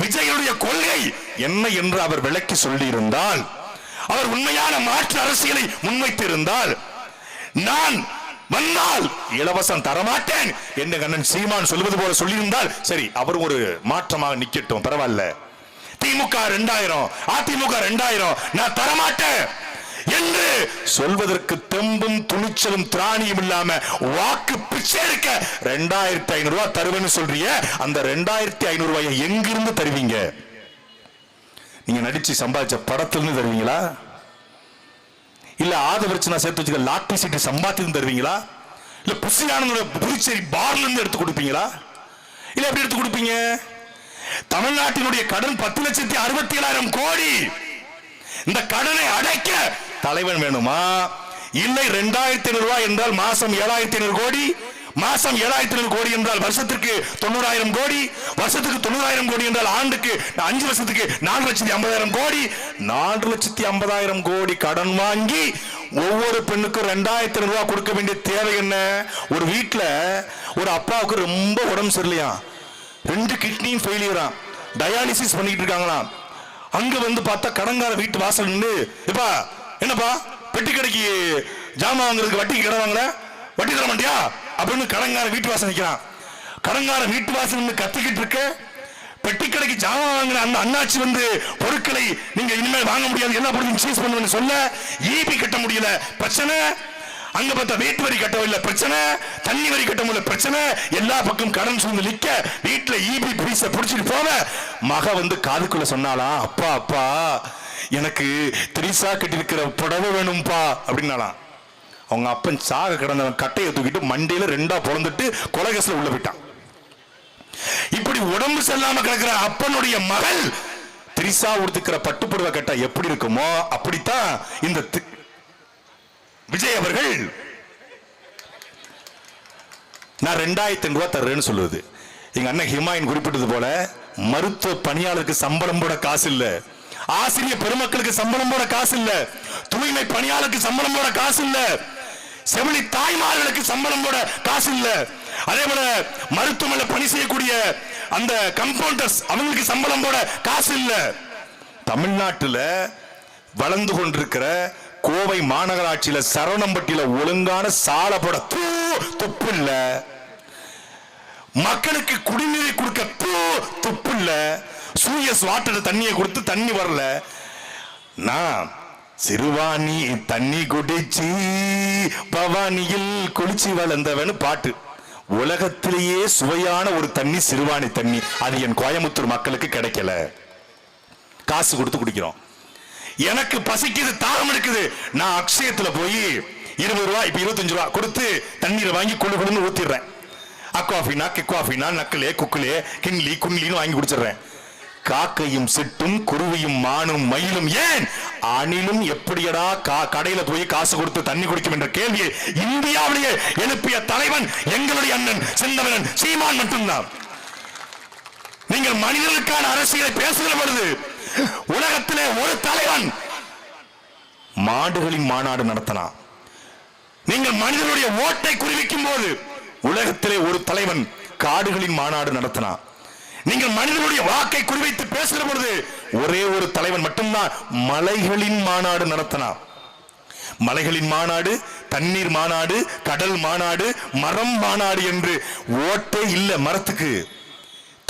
விஜயுடைய கொள்கை என்ன என்று அவர் விளக்கி சொல்லி இருந்தால், அவர் உண்மையான மாற்று அரசியலை முன்வைத்து இருந்தால், நான் வந்தால் இலவசம் தரமாட்டேன் என்று கண்ணன் சீமான் சொல்வது போல சொல்லியிருந்தால் சரி, அவர் ஒரு மாற்றமாக நிக்கட்டும், பரவாயில்ல. திமுக 2000, அதிமுக 2000, நான் தரமாட்டேன் என்று சொல்வதற்கு தெம்பும் துணிச்சலும் திராணியும் இல்லாம வாக்கு பிச்சை எடுக்க 2500 ரூபாய் தருவேன்னு சொல்றிய, அந்த 2500 ரூபாயை எங்கிருந்து தருவீங்க? நீங்க நடிச்சு சம்பாதிச்ச படத்திலிருந்து தருவீங்களா? இல்ல ஆதவர்ச்சனா சேர்த்து வச்சுக்க லாட்டரி சீட்டு சம்பாத்தியம் தருவீங்களா? இல்ல புசியானந்தோட புதுச்சேரி பார்ல இருந்து எடுத்து கொடுப்பீங்களா? இல்ல எப்படி எடுத்து கொடுப்பீங்க? தமிழ்நாட்டினுடைய கடன் 10,67,000 கோடி. இந்த கடனை அடைக்க தலைவன் வேணுமா? இல்லை 2500 ரூபாய் என்றால் மாசம் 7500 கோடி, மாசம் 7500 கோடி என்றால் வருஷத்துக்கு 90,000 கோடி, வருஷத்துக்கு 90,000 கோடி என்றால் ஆண்டுக்கு 5 வருஷத்துக்கு 4,50,000 கோடி, 4,50,000 கோடி கடன் வாங்கி ஒவ்வொரு பெண்ணுக்கும் 2,500 ரூபாய் கொடுக்க வேண்டிய தேவை என்ன? ஒரு வீட்டுல ஒரு அப்பாவுக்கு ரொம்ப உடம்பு சரியில்லையா, 2 கிட்னியும் ஃபெயிலியரா, டயாலிசிஸ் பண்ணிட்டு இருக்காங்களா. அங்க வந்து பார்த்தா கடங்கார வீட்டு வாசல் நின்று, எப்பா என்னப்பா பெட்டி கடைக்கு ஜாமான் வாங்குறதுக்கு வட்டிக்கு கடை வாங்கல, வட்டி தர மாட்டியா அப்படின்னு கடங்கார வீட்டு வாசல் நிற்கிறான். கடங்கார வீட்டு வாசல் நின்று கத்திக்கிட்டு இருக்க, பெட்டி கடைக்கு ஜாமான் வாங்கின அந்த அண்ணாச்சி வந்து பொருட்களை நீங்க இனிமேல் வாங்க முடியாது, எல்லா பொருட்களும் சீஸ் பண்ணுவேன்னு சொல்ல, ஈபி கட்ட முடியல பிரச்சனை, அங்க பார்த்தா வீட்டு வரி கட்டவில்லை பிரச்சனை, தண்ணி வரி கட்ட முடியல பிரச்சனை, எல்லா பக்கம் கடன் சூழ்ந்து நிக்க, வீட்டுல ஈபி பீஸ புடிச்சிட்டு போவ, மக வந்து காதுக்குள்ள சொன்னாலாம், அப்பா அப்பா எனக்கு திரிசா கட்டிருக்கிற புடவை வேணும்பா அப்படின்னாலாம். அவங்க அப்பன் சாக கிடந்தவன் கட்டையை தூக்கிட்டு மண்டையில 2 பொழந்துட்டு கொலகேஸ்ல உள்ள போயிட்டான். இப்படி உடம்பு செல்லாம கிடக்கிற அப்பனுடைய மகள் திரிசா உடுத்துக்கிற பட்டுப்புடவை கட்டா எப்படி இருக்குமோ அப்படித்தான் இந்த விஜய் அவர்கள் நான் 2,500 ரூபாய் தர்றேன்னு சொல்லுவது. எங்க அண்ணன் ஹிமாயின் குறிப்பிட்டது போல மருத்துவ பணியாளருக்கு சம்பளம் போட காசு இல்ல, ஆசிரியர் பெருமக்களுக்கு சம்பளம் போட காசு இல்ல, தூய்மை பணியாளருக்கு சம்பளம் போட காசு இல்ல, செவிலி தாய்மார்களுக்கு சம்பளம் போட காசு இல்ல, அதே போல மருத்துவமனை பணி செய்யக்கூடிய அந்த கம்பவுண்டர்ஸ் அவங்களுக்கு சம்பளம் போட காசு இல்ல. தமிழ்நாட்டில் வளர்ந்து கொண்டிருக்கிற கோவை மாநகராட்சியில சரவணம்பட்டியில ஒழுங்கான சாலை போட துப்பு இல்ல, மக்களுக்கு குடிநீரை கொடுக்க துப்பு இல்ல, சூயஸ் வாட்டர் தண்ணியை கொடுத்து தண்ணி வரல. நான் சிறுவாணி தண்ணி குடிச்சு பவானியில் குளிச்சு வளர்ந்தவன் பாட்டு. உலகத்திலேயே சுவையான ஒரு தண்ணி சிறுவாணி தண்ணி, அது என் கோயம்புத்தூர் மக்களுக்கு கிடைக்கல. காசு கொடுத்து குடிக்கிறோம். எனக்கு பசிக்குது, தாகம் எடுக்குது, நான் அக்ஷயத்துல போய் 20 ரூபாய் இப்ப 25 ரூபாய் கொடுத்து தண்ணீரை வாங்கி கொண்டு ஊத்திடுறேன். அக்வாஃபினா கிக்வாஃபினா நக்கலே குக்கலே கிண்லி குண்லின்னு வாங்கி குடிச்சிடுறேன். காக்கையும் சிட்டும் குருவியும் மானும் மயிலும் ஏன் அணிலும் எப்படியடா கடையில போய் காசு கொடுத்து தண்ணி குடிக்கும் என்ற கேள்வியை இந்தியாவிலேயே எழுப்பிய தலைவன் எங்களுடைய அண்ணன் செந்தமிழன் சீமான் மட்டும்தான். நீங்கள் மனிதர்களுக்கான அரசியலை பேசுகிற பொழுது உலகத்திலே ஒரு தலைவன் மாடுகளின் மாநாடு நடத்தினான். நீங்கள் மனிதனுடைய ஓட்டை குறிவிக்கும் போது உலகத்திலே ஒரு தலைவன் காடுகளின் மாநாடு நடத்தினான். நீங்கள் மனிதனுடைய வாக்கை குறிவைத்து பேசுகிற பொழுது ஒரே ஒரு தலைவன் மட்டும்தான் மலைகளின் மாநாடு நடத்தினான். மலைகளின் மாநாடு, தண்ணீர் மாநாடு, கடல் மாநாடு, மரம் மாநாடு என்று ஓட்டே இல்ல. மரத்துக்கு,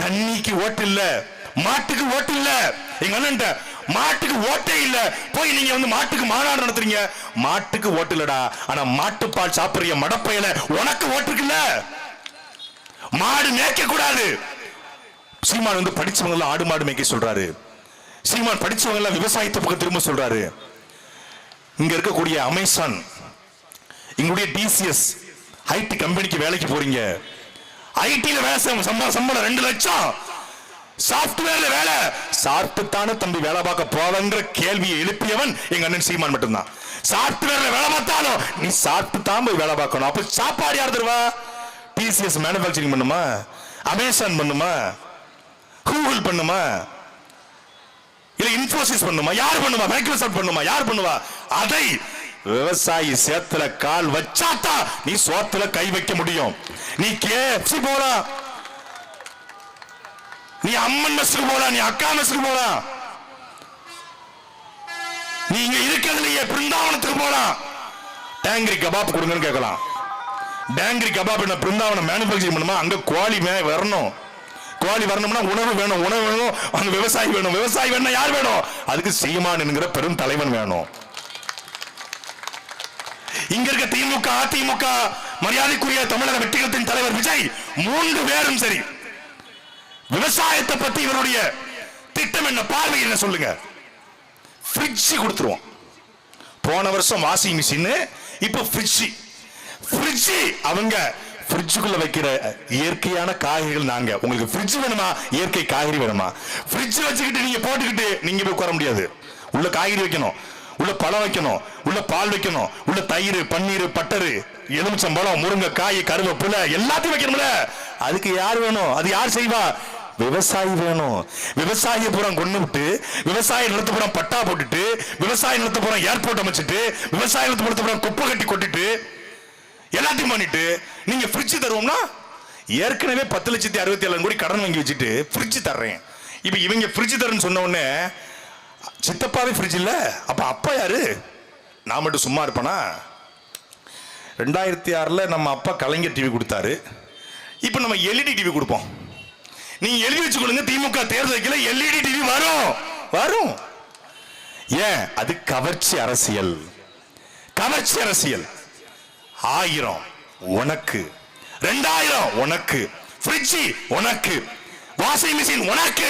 தண்ணிக்கு ஓட்டு இல்ல, மாட்டுக்கு ஓட்டு இல்ல. எங்க அண்ணன் மாட்டுக்கு ஓட்டே இல்ல, போய் நீங்க வந்து மாட்டுக்கு மாநாடு நடத்துறீங்க. மாட்டுக்கு ஓட்டு இல்லடா, ஆனா மாட்டுப்பால் சாப்பிடுற மடப்பையில உனக்கு ஓட்டு இருக்குல்ல. மாடு மேய்க்க கூடாது. சீமான் வந்து படிச்சவங்க எல்லாம் ஆடு மாடு மேய்க்க சொல்றாரு. சீமான் படிச்சவங்க எல்லாம் விவசாயத்தை பக்கம் திரும்ப சொல்றாரு. இங்க இருக்கக்கூடிய அமேசான், இங்களுடைய டிசிஎஸ் ஐடி கம்பெனிக்கு வேலைக்கு போறீங்க. ஐடில வேலை சம்பளம் 2 லட்சம். சாப்ட்வேர்ல வேலை சாப்பிட்டுத்தானே தம்பி வேலை பார்க்க போவன்ற கேள்வியை எழுப்பியவன் எங்க அண்ணன் சீமான் மட்டும்தான். சாப்ட்வேர்ல வேலை பார்த்தாலும் நீ சாப்பிட்டு தான் போய் வேலை பார்க்கணும். அப்ப சாப்பாடு யார் தருவா? டிசிஎஸ் மேனுஃபேக்சரிங் பண்ணுமா, அமேசான் பண்ணுமா, கூகுள் பண்ணுமா, இல்ல இன்ஃபோசிஸ் பண்ணுமா, யார் பண்ணுவா? மைக்ரோசாஃப்ட் பண்ணுமா, யார் பண்ணுவா? அதை விவசாயி சேத்துல கால் வச்சாத்தா நீ சோத்துல கை வைக்க முடியும். நீ கேஎஃப்சி போலாம், நீ அம்மன் மெஸ்ஸுக்கு போலாம், நீ அக்கா மெஸ்ஸுக்கு போலாம், நீ இங்க இருக்கிறதுலயே பிருந்தாவனத்துக்கு போலாம். டேங்கிரி கபாப் கொடுங்கன்னு கேட்கலாம். டேங்கிரி கபாப் என்ன பிருந்தாவனம் மேனுஃபேக்சரிங் பண்ணுமா? அங்க குவாலி வரணும். குவாலி வரணும்னா உணவு வேணும், உணவு வேணும், அங்க விவசாயி வேணும். விவசாயி வேணும் யார் வேணும்? அதுக்கு சீமான் என்கிற பெரும் தலைவன் வேணும். இங்க இருக்க திமுக, அதிமுக, மரியாதைக்குரிய தமிழக வெற்றிகத்தின் தலைவர் விஜய் 3 பேரும் சரி, விவசாயத்தை பத்தி இவருடைய திட்டம் என்ன, பார்வை என்ன சொல்லுங்க? ஃப்ரிட்ஜ் கொடுத்துருவோம். போன வருஷம் வாஷிங் மிஷின், இப்ப ஃப்ரிட்ஜ். அவங்க ஃப்ரிட்ஜுக்குள்ள வைக்கிற இயற்கையான காய்கறிகள் நாங்க. உங்களுக்கு ஃப்ரிட்ஜ் வேணுமா, இயற்கை காய்கறி வேணுமா? ஃப்ரிட்ஜ் வச்சுக்கிட்டு நீங்க போட்டுக்கிட்டு நீங்க போய் உட்கார முடியாது. உள்ள காய்கறி வைக்கணும், உள்ள பழம் வைக்கணும், உள்ள பால் வைக்கணும், உள்ள தயிர், பன்னீர், பட்டரு, எலுமிச்சம்பழம், முருங்கைக்காய், கருவேப்பிலை எல்லாத்தையும் வைக்கணும்ல. அதுக்கு யார் வேணும்? அது யார் செய்வா? விவசாயி வேணும். விவசாய புறம் கொண்டு விட்டு, விவசாய நிலத்து புறம் பட்டா போட்டுட்டு, விவசாய நிலத்து புறம் ஏர்போர்ட் அமைச்சிட்டு, விவசாய நிலத்து புறம் குப்பை கட்டி கொட்டிட்டு எல்லாத்தையும் பண்ணிட்டு நீங்க ஃப்ரிட்ஜ் தருவோம்னா, ஏற்கனவே 10,67,000 கோடி கடன் வாங்கி வச்சுட்டு ஃப்ரிட்ஜ் தர்றேன். இப்ப இவங்க ஃப்ரிட்ஜ் தரேன்னு சொன்ன உடனே சித்தப்பாவே ஃப்ரிட்ஜ் இல்ல, அப்ப அப்பா யாரு? நான் மட்டும் சும்மா இருப்பேனா? 2006 நம்ம அப்பா கலைஞர் டிவி கொடுத்தாரு. இப்ப நம்ம எல்இடி டிவி கொடுப்போம். நீங்க எழுதி வச்சுக்கொள்ளுங்க, திமுக தேர்தல் வைக்கல எல்இடி டிவி வரும். ஏன்? அது கவர்ச்சி அரசியல். 1000 உனக்கு, 2000 உனக்கு, ஃப்ரிட்ஜ் உனக்கு, வாஷிங் மிஷின் உனக்கு,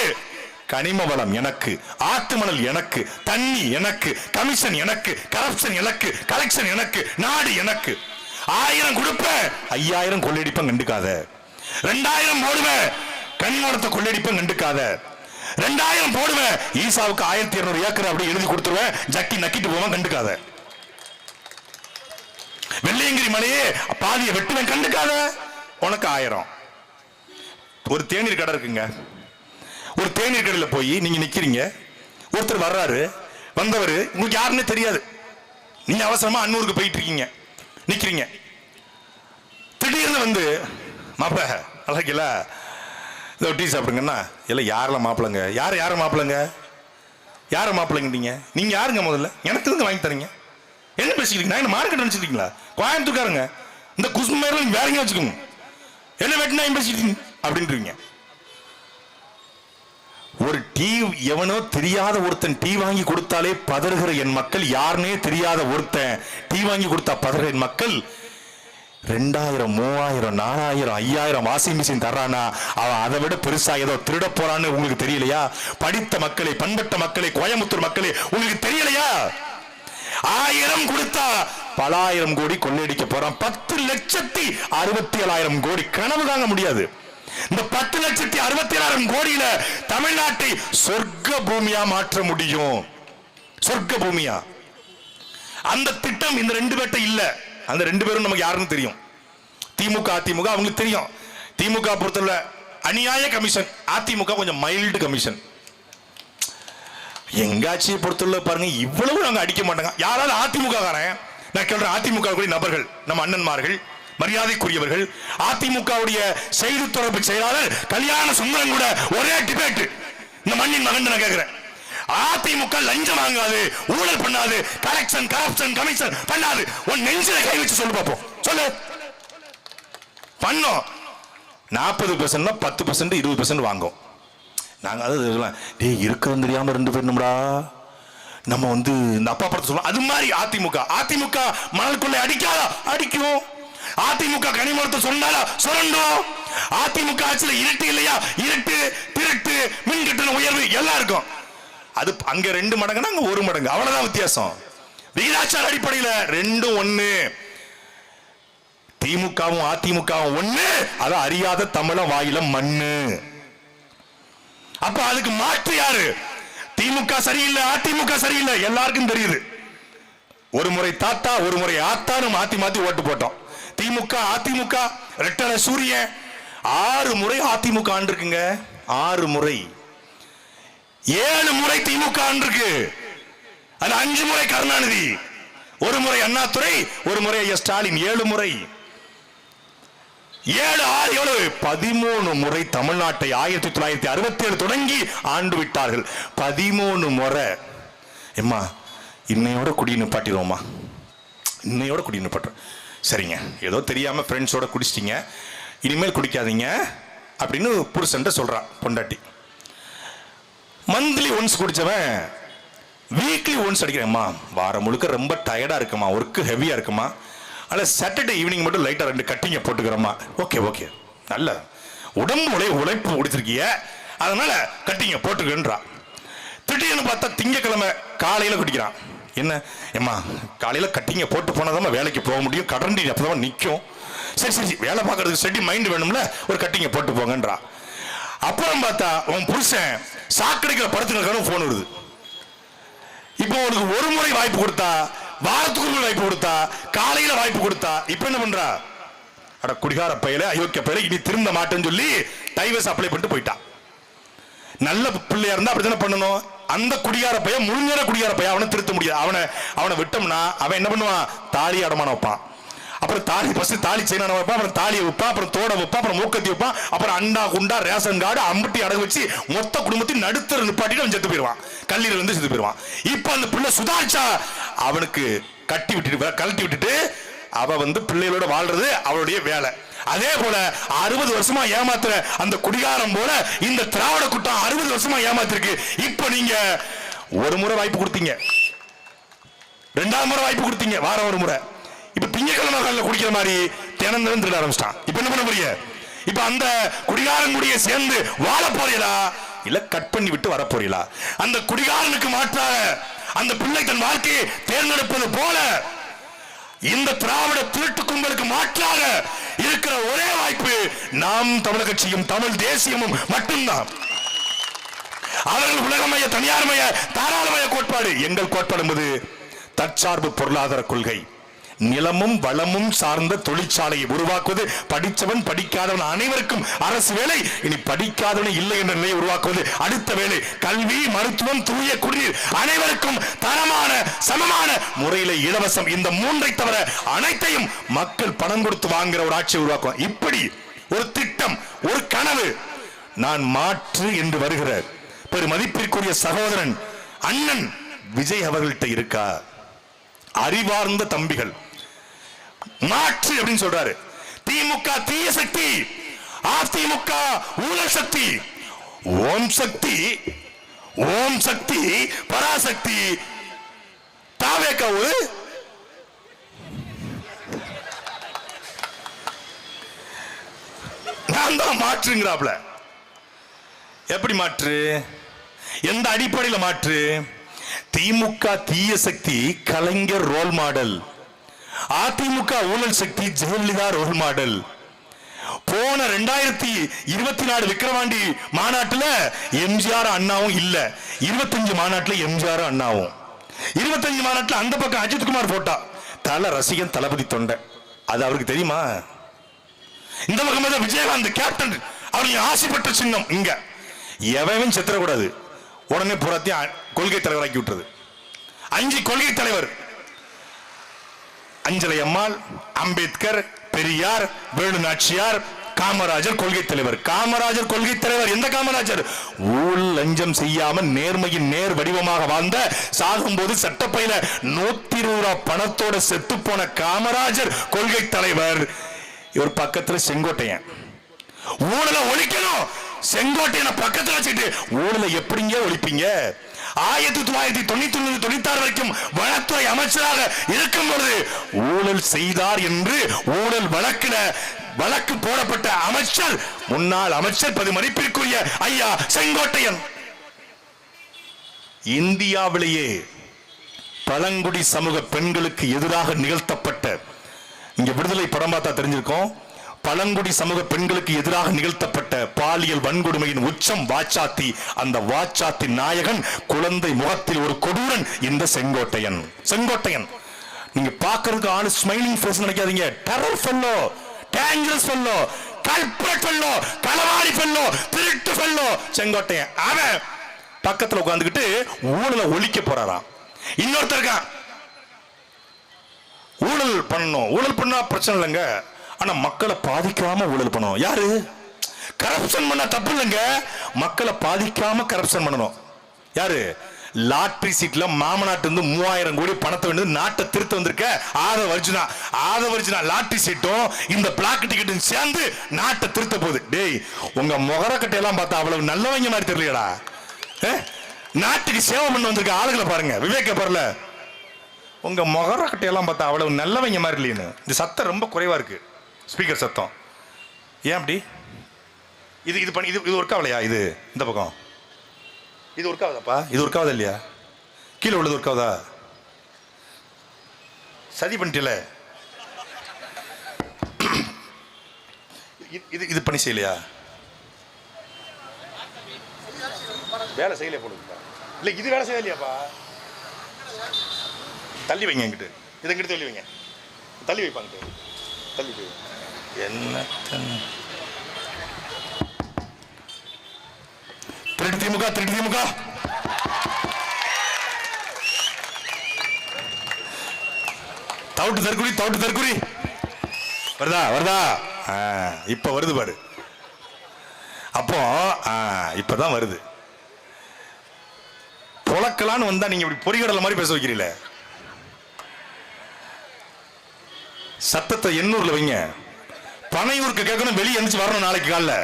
கனிம வளம் எனக்கு, ஆத்து மணல் எனக்கு, தண்ணி எனக்கு, கமிஷன் எனக்கு, கரப்ஷன் எனக்கு, கலெக்ஷன் எனக்கு, நாடு எனக்கு. 1000 கொடுப்ப, 5000 கொள்ளையடிப்ப கண்டுக்காத. 2000 போடுவ, கனிமவளத்தை கொள்ளையடிப்ப கண்டுக்காத. 2000 போடுவ, ஈசாவுக்கு 1200 ஏக்கர் அப்படி எழுதி கொடுத்துருவேன், ஜக்கி நக்கிட்டு போவேன், கண்டுக்காத. வெள்ளையங்கிரி மலையே பாதியை வெட்டுவேன், கண்டுக்காத. உனக்கு 1000. ஒரு தேநீர் கடை இருக்குங்க. ஒரு தேநீர் கடையில போய் நீங்க நிக்கிறீங்க, ஒருத்தர் வர்றாரு, வந்தவர் உங்களுக்கு யாருன்னு தெரியாது, நீங்க அவசரமா அன்னூருக்கு போயிட்டு இருக்கீங்க, நிக்கிறீங்க. திடீர்னு வந்து மாப்பிள அழகில டீ சாப்பிடுங்கன்னா, இல்ல யாரெல்லாம் மாப்பிளங்க, யார மாப்பிளங்க, யார மாப்பிளங்க, நீங்க யாருங்க? முதல்ல எனக்கு வந்து வாங்கி தரீங்க. என்ன பேசிக்கிறீங்க? நான் என்ன மார்க்கெட் நினைச்சிருக்கீங்களா? கோயம்புத்தூர்காரங்க இந்த குசுமையில வேற எங்க வச்சுக்கோங்க, என்ன வெட்டினா பேசிட்டீங்க அப்படின்றீங்க. ஒரு டீ எவனோ தெரியாத ஒருத்தன் டீ வாங்கி கொடுத்தாலே பதறுகிற என் மக்கள், யாருன்னே தெரியாத ஒருத்தன் டீ வாங்கி கொடுத்தா பதறுகிற என் மக்கள் 2000, 3000, 4000, 5000 வாஷிங் மிஷின் தர்றானா, அவன் அதை விட பெருசா ஏதோ திருட போறான்னு உங்களுக்கு தெரியலையா? படித்த மக்களை, பண்பட்ட மக்களை, கோயம்புத்தூர் மக்களை உங்களுக்கு தெரியலையா? 1000 கொடுத்தா பல ஆயிரம் கோடி கொள்ளையடிக்க போறான். 10,67,000 கோடி கனவு காண முடியாது. இந்த 10,67,000 கோடியில தமிழ்நாட்டை சொர்க்க பூமியா மாற்ற முடியும். சொர்க்க பூமியா. அந்த திட்டம் இந்த 2 பேர்ட்ட இல்ல. அந்த 2 பேரும் நமக்கு யாருன்னு தெரியும். திமுக, அதிமுக அவங்களுக்கு தெரியும். திமுக பொறுத்தவரை அநியாய கமிஷன், அதிமுக கொஞ்சம் மைல்டு கமிஷன். எங்க ஆட்சியை பொறுத்தவரை பாருங்க, இவ்வளவு நாங்க அடிக்க மாட்டாங்க. யாராவது அதிமுக காரன், நான் கேள்றேன், அதிமுக நபர்கள், நம்ம அண்ணன்மார்கள், மரியாதைக்குரியவர்கள், அதிமுகவுடைய செய்தி தொடர்பு செயலாளர் கல்யாண சுந்தரம் கூட ஒரே டிபேட் இந்த மண்ணின் மகன் நான் கேட்கிறேன். அதிமுக லஞ்சம் வாங்காது, ஊழல் பண்ணாது, கலெக்ஷன், கரப்ஷன், கமிஷன் பண்ணாது. உன் நெஞ்சில கை வச்சு சொல்லு பாப்போம், சொல்லு. பண்ணோம் 40%, 10%, 20% வாங்கும். நாங்க அது இருக்கிறது தெரியாம 2 பேருடா நம்ம வந்து இந்த அப்பா படத்தை சொல்லுவோம். அது மாதிரி அதிமுக மணல் கொள்ளை அடிக்காதா? அடிக்கும். அதிமுக கனிமத்தை சொன்னாலா? சுரண்டும். அதிமுக ஆட்சியில் இருட்டு இல்லையா? இருட்டு, திருட்டு, மின் கட்டண உயர்வு எல்லாம் இருக்கும். அது அங்க 2 மடங்குன்னா அங்க 1 மடங்கு, அவ்வளவுதான் வித்தியாசம். விகிதாச்சார அடிப்படையில் 2 1. திமுகவும் அதிமுகவும் 1. அதை அறியாத தமிழ வாயில மண்ணு. அப்ப அதுக்கு மாற்று யாரு? திமுக சரியில்லை, அதிமுக சரியில்லை, எல்லாருக்கும் தெரியுது. ஒரு முறை தாத்தா ஒரு முறை ஆத்தான்னு மாத்தி மாத்தி ஓட்டு போட்டோம். திமுக அதிமுக ரெட்டலை சூரியன் 6 முறை அதிமுக ஆண்டிருக்குங்க. 6 முறை. 7 முறை திமுக ஆண்டிருக்கு. அது 5 முறை கருணாநிதி, ஒரு முறை அண்ணாதுரை, ஒரு முறை ஸ்டாலின். 7 முறை. 7 6 எவ்வளவு? 13 முறை தமிழ்நாட்டை 1967 தொடங்கி ஆண்டு விட்டார்கள். 13 முறை. எம்மா இன்னையோட குடி நிப்பாட்டிடுவோமா? இன்னையோட குடி நிப்பாட்டுறோம். சரிங்க, ஏதோ தெரியாம ஃப்ரெண்ட்ஸோட குடிச்சிட்டீங்க, இனிமேல் குடிக்காதீங்க அப்படின்னு புருஷன்ட்ட சொல்றான் பொண்டாட்டி. மந்த்லி ஒன்ஸ் குடிச்சவன் வீக்லி ஒன்ஸ் அடிக்கிறேம்மா, வாரம் முழுக்க ரொம்ப டயர்டா இருக்குமா, ஒர்க்கு ஹெவியா இருக்குமா, அதில் சாட்டர்டே ஈவினிங் மட்டும் லைட்டாக 2 கட்டிங்க போட்டுக்கிறோமா. ஓகே ஓகே, நல்ல உடம்பு உழைப்பு முடிச்சிருக்கிய, அதனால கட்டிங்க போட்டுக்கிறன்றா. திடீர்னு பார்த்தா திங்கக்கிழமை காலையில் குடிக்கிறான். என்ன ஏம்மா, காலையில் கட்டிங்க போட்டு போனதாம வேலைக்கு போக முடியும், கடண்டி அப்பதான் நிற்கும். சரி சரி, வேலை பார்க்கறதுக்கு ஸ்டடி மைண்ட் வேணும்ல, ஒரு கட்டிங்க போட்டு போங்கன்றா. அப்புறம் பார்த்தா உன் புருஷன் சாக்கடைக்கிற படுத்துக்கிறதுக்கான ஃபோன் வருது. இப்போ உனக்கு ஒரு முறை வாய்ப்பு கொடுத்தா, வாரத்துக்கு ஒரு வாய்ப்பு கொடுத்தா, காலையில வாய்ப்பு கொடுத்தா, இப்ப என்ன பண்றா? அட குடிகார பையல, அயோக்கிய பையல, இனி திருந்த மாட்டேன்னு சொல்லி டைவர்ஸ் அப்ளை பண்ணிட்டு போயிட்டான். நல்ல பிள்ளையா இருந்தா அப்படித்தானே பண்ணணும். அந்த குடிகார பையன், முழுநேர குடிகார பையன், அவனை திருத்த முடியாது. அவனை விட்டோம்னா அவன் என்ன பண்ணுவான்? தாலி அடமானம் வைப்பான். அப்புறம் தாலி ஃபர்ஸ்ட் தாலி செயினான வைப்பான், அப்புறம் தாலியை வைப்பான், அப்புறம் தோட வைப்பான், அப்புறம் மூக்கத்தி வைப்பான், அப்புறம் அண்டா குண்டா ரேஷன் கார்டு அம்பட்டி அடகு வச்சு மொத்த குடும்பத்தையும் நடுத்தர நிப்பாட்டிட்டு அவன் செத்து போயிடுவான். கல்லீரல் வந்து செத்து போயிடுவான். இப்ப அந்த பிள்ளை சுதாரிச்சா அவனுக்கு கட்டி விட்டுட்டு கழட்டி விட்டுட்டு அவ வந்து பிள்ளைகளோட வாழ்றது அவளுடைய வேலை. அதே போல 60 வருஷமா ஏமாத்துற அந்த குடிகாரம் போல இந்த திராவிட கூட்டம் 60 வருஷமா ஏமாத்திருக்கு. இப்ப நீங்க ஒரு முறை வாய்ப்பு கொடுத்தீங்க, 2ஆவது முறை வாய்ப்பு கொடுத்தீங்க, வாரம் ஒரு முறை. இப்ப திங்கக்கிழமை காலையில் குடிக்கிற மாதிரி தினம் திருட ஆரம்பிச்சிட்டான். இப்ப என்ன பண்ண போறீங்க? இப்ப அந்த குடிகாரன் கூடிய சேர்ந்து வாழ போறீங்களா, இல்ல கட் பண்ணி விட்டு வர போறீங்களா? அந்த குடிகாரனுக்கு மாற்றாக அந்த பிள்ளை தன் வாழ்க்கையை தேர்ந்தெடுப்பது போல இந்த திராவிட திருட்டு கும்பலுக்கு மாற்றாக இருக்கிற ஒரே வாய்ப்பு நாம் தமிழக கட்சியும் தமிழ் தேசியமும் மட்டும்தான். அவர்கள் உலகமய தனியார்மய தாராளமய கோட்பாடு. எங்கள் கோட்பாடு என்பது தற்சார்பு பொருளாதார கொள்கை. நிலமும் வளமும் சார்ந்த தொழிற்சாலையை உருவாக்குவது, படித்தவன் படிக்காதவன் அனைவருக்கும் அரசு வேலை, இனி படிக்காதவன் இல்லை என்ற நிலையை உருவாக்குவது அடுத்த வேலை. கல்வி, மருத்துவம், தூய குடிநீர் அனைவருக்கும் தரமான சமமான முறையில இலவசம். இந்த 3ஐ தவிர அனைத்தையும் மக்கள் பணம் கொடுத்து வாங்குற ஒரு ஆட்சியை உருவாக்கும். இப்படி ஒரு திட்டம், ஒரு கனவு நான் மாற்று என்று வருகிற பெருமதிப்பிற்குரிய சகோதரன் அண்ணன் விஜய் அவர்கள்ட்ட இருக்கா? அறிவார்ந்த தம்பிகள் மாற்று அப்படின்னு சொல்றாரு. திமுக தீய சக்தி, அதிமுக ஊழல் சக்தி. ஓம் சக்தி, ஓம் சக்தி, பராசக்தி. தாவேக்கா ஒரு நான் தான் மாற்றுங்கிறாப்ல. எப்படி மாற்று? எந்த அடிப்படையில் மாற்று? திமுக தீய சக்தி கலைஞர் ரோல் மாடல், அதிமுக ஊழல் சக்தி ஜெயலலிதா ரோல் மாடல். போன 2024 விக்கிரவாண்டி மாநாட்டுல எம்ஜிஆர் அண்ணாவும் இல்ல, 25 மாநாட்டுல எம்ஜிஆர் அண்ணாவும், 25 மாநாட்டுல அந்த பக்கம் அஜித்குமார் போட்டா தல ரசிகன் தளபதி தொண்டை. அது அவருக்கு தெரியுமா? இந்த பக்கம் விஜயகாந்த் கேப்டன், அவருக்கு ஆசைப்பட்ட சின்னம். இங்க எவன் செத்துறக்கூடாது, உடனே புறத்தையும் கொள்கை தலைவராக்கி விட்டுறது. 5 கொள்கை தலைவர்: அஞ்சலை அம்மாள், அம்பேத்கர், பெரியார், வேலு நாச்சியார், காமராஜர் கொள்கை தலைவர். காமராஜர் கொள்கை தலைவர். எந்த காமராஜர்? ஊழல் லஞ்சம் செய்யாம நேர்மையின் நேர் வடிவமாக வாழ்ந்த, சாகும்போது சட்டப்பையில 120 ரூபா பணத்தோட செத்து போன காமராஜர் கொள்கை தலைவர். இவர் பக்கத்துல செங்கோட்டையன். ஊழலை ஒழிக்கணும், செங்கோட்டையனை பக்கத்துல வச்சுட்டு ஊழலை எப்படிங்க ஒழிப்பீங்க? 1999-96 வரைக்கும் வனத்துறை அமைச்சராக இருக்கும் பொழுது ஊழல் செய்தார் என்று ஊழல் வழக்கு போடப்பட்ட அமைச்சர், முன்னாள் அமைச்சர் மதிப்பிற்குரிய ஐயா செங்கோட்டையன். இந்தியாவிலேயே பழங்குடி சமூக பெண்களுக்கு எதிராக நிகழ்த்தப்பட்ட, இங்க விடுதலை படம் பார்த்தா தெரிஞ்சிருக்கும், பழங்குடி சமூக பெண்களுக்கு எதிராக நிகழ்த்தப்பட்ட பாலியல் வன்கொடுமையின் உச்சம் வாச்சாத்தி. அந்த வாச்சாத்தி நாயகன் குழந்தை முகத்தில் ஒரு கொடூரன் இந்த செங்கோட்டையன். செங்கோட்டையன் நீங்க பாக்குறதுக்கு ஆளு ஸ்மைலிங் ஃபேஸ் நினைக்காதீங்க. Terror fellow, dangerous fellow, culprit fellow, களவாடி ஃபெல்லோ, திருட்டு ஃபெல்லோ செங்கோட்டையன். அவன் பக்கத்துல உட்கார்ந்துகிட்டு ஊழலை ஒழிக்க போறாராம். இன்னொருத்தர் இருக்கான், ஊழல் பண்ணணும், ஊழல் பண்ணா பிரச்சனை இல்லைங்க, ஆனா மக்களை பாதிக்காம ஊழல் பண்ணணும். யாரு? கரப்ஷன் பண்ண தப்பு இல்லைங்க, மக்களை பாதிக்காம கரப்ஷன் பண்ணணும். யாரு? லாட்டரி சீட்ல மாமநாட்டு இருந்து 3000 கோடி பணத்தை வந்து நாட்டை திருத்த வந்திருக்க ஆதவர்ஜினா லாட்டரி சீட்டும் இந்த பிளாக் டிக்கெட்டும் சேர்ந்து நாட்டை திருத்த போகுது. டேய், உங்க முகரக்கட்டையெல்லாம் பார்த்தா அவ்வளவு நல்லவங்க மாதிரி தெரியலடா. நாட்டுக்கு சேவை பண்ண வந்திருக்க ஆளுகளை பாருங்க, விவேக பரல. உங்க முகரக்கட்டையெல்லாம் பார்த்தா அவ்வளவு நல்லவங்க மாதிரி இல்லைன்னு. இந்த சத்தம் ரொம்ப குறைவா இருக்கு, ஸ்பீக்கர் சத்தம். ஏன் அப்படி? இது ஒர்க் ஆகலையா? இது இந்த பக்கம் இது ஒர்க் ஆகுதாப்பா? இது ஒர்க் ஆகுதா இல்லையா? கீழே உள்ளது ஒர்க் ஆகுதா? சதி பண்ணிட்டல. இது பண்ணி செய்யலையா? வேலை செய்யலையா போடுங்கப்பா? இல்லை இது வேலை செய்யலையாப்பா? தள்ளி வைங்க, எங்கிட்ட இதை எங்கிட்ட தள்ளி வைங்க, தள்ளி வைப்பாங்க, தள்ளி போய் என்ன திருட்டு திமுக, திருட்டு திமுக. தவுட்டு தற்குறி, தவுட்டு தற்குறி. வருதா வருதா? இப்ப வருது பாரு. அப்போ இப்பதான் வருது. பொழக்கலான்னு வந்தா நீங்க இப்படி பொறிகடல மாதிரி பேச வைக்கிறீல. சத்தத்தை எண்ணூர்ல வைங்க, பனையூருக்கு கேட்கணும், வெளியே எந்திரிச்சு வரணும் நாளைக்கு காலைல.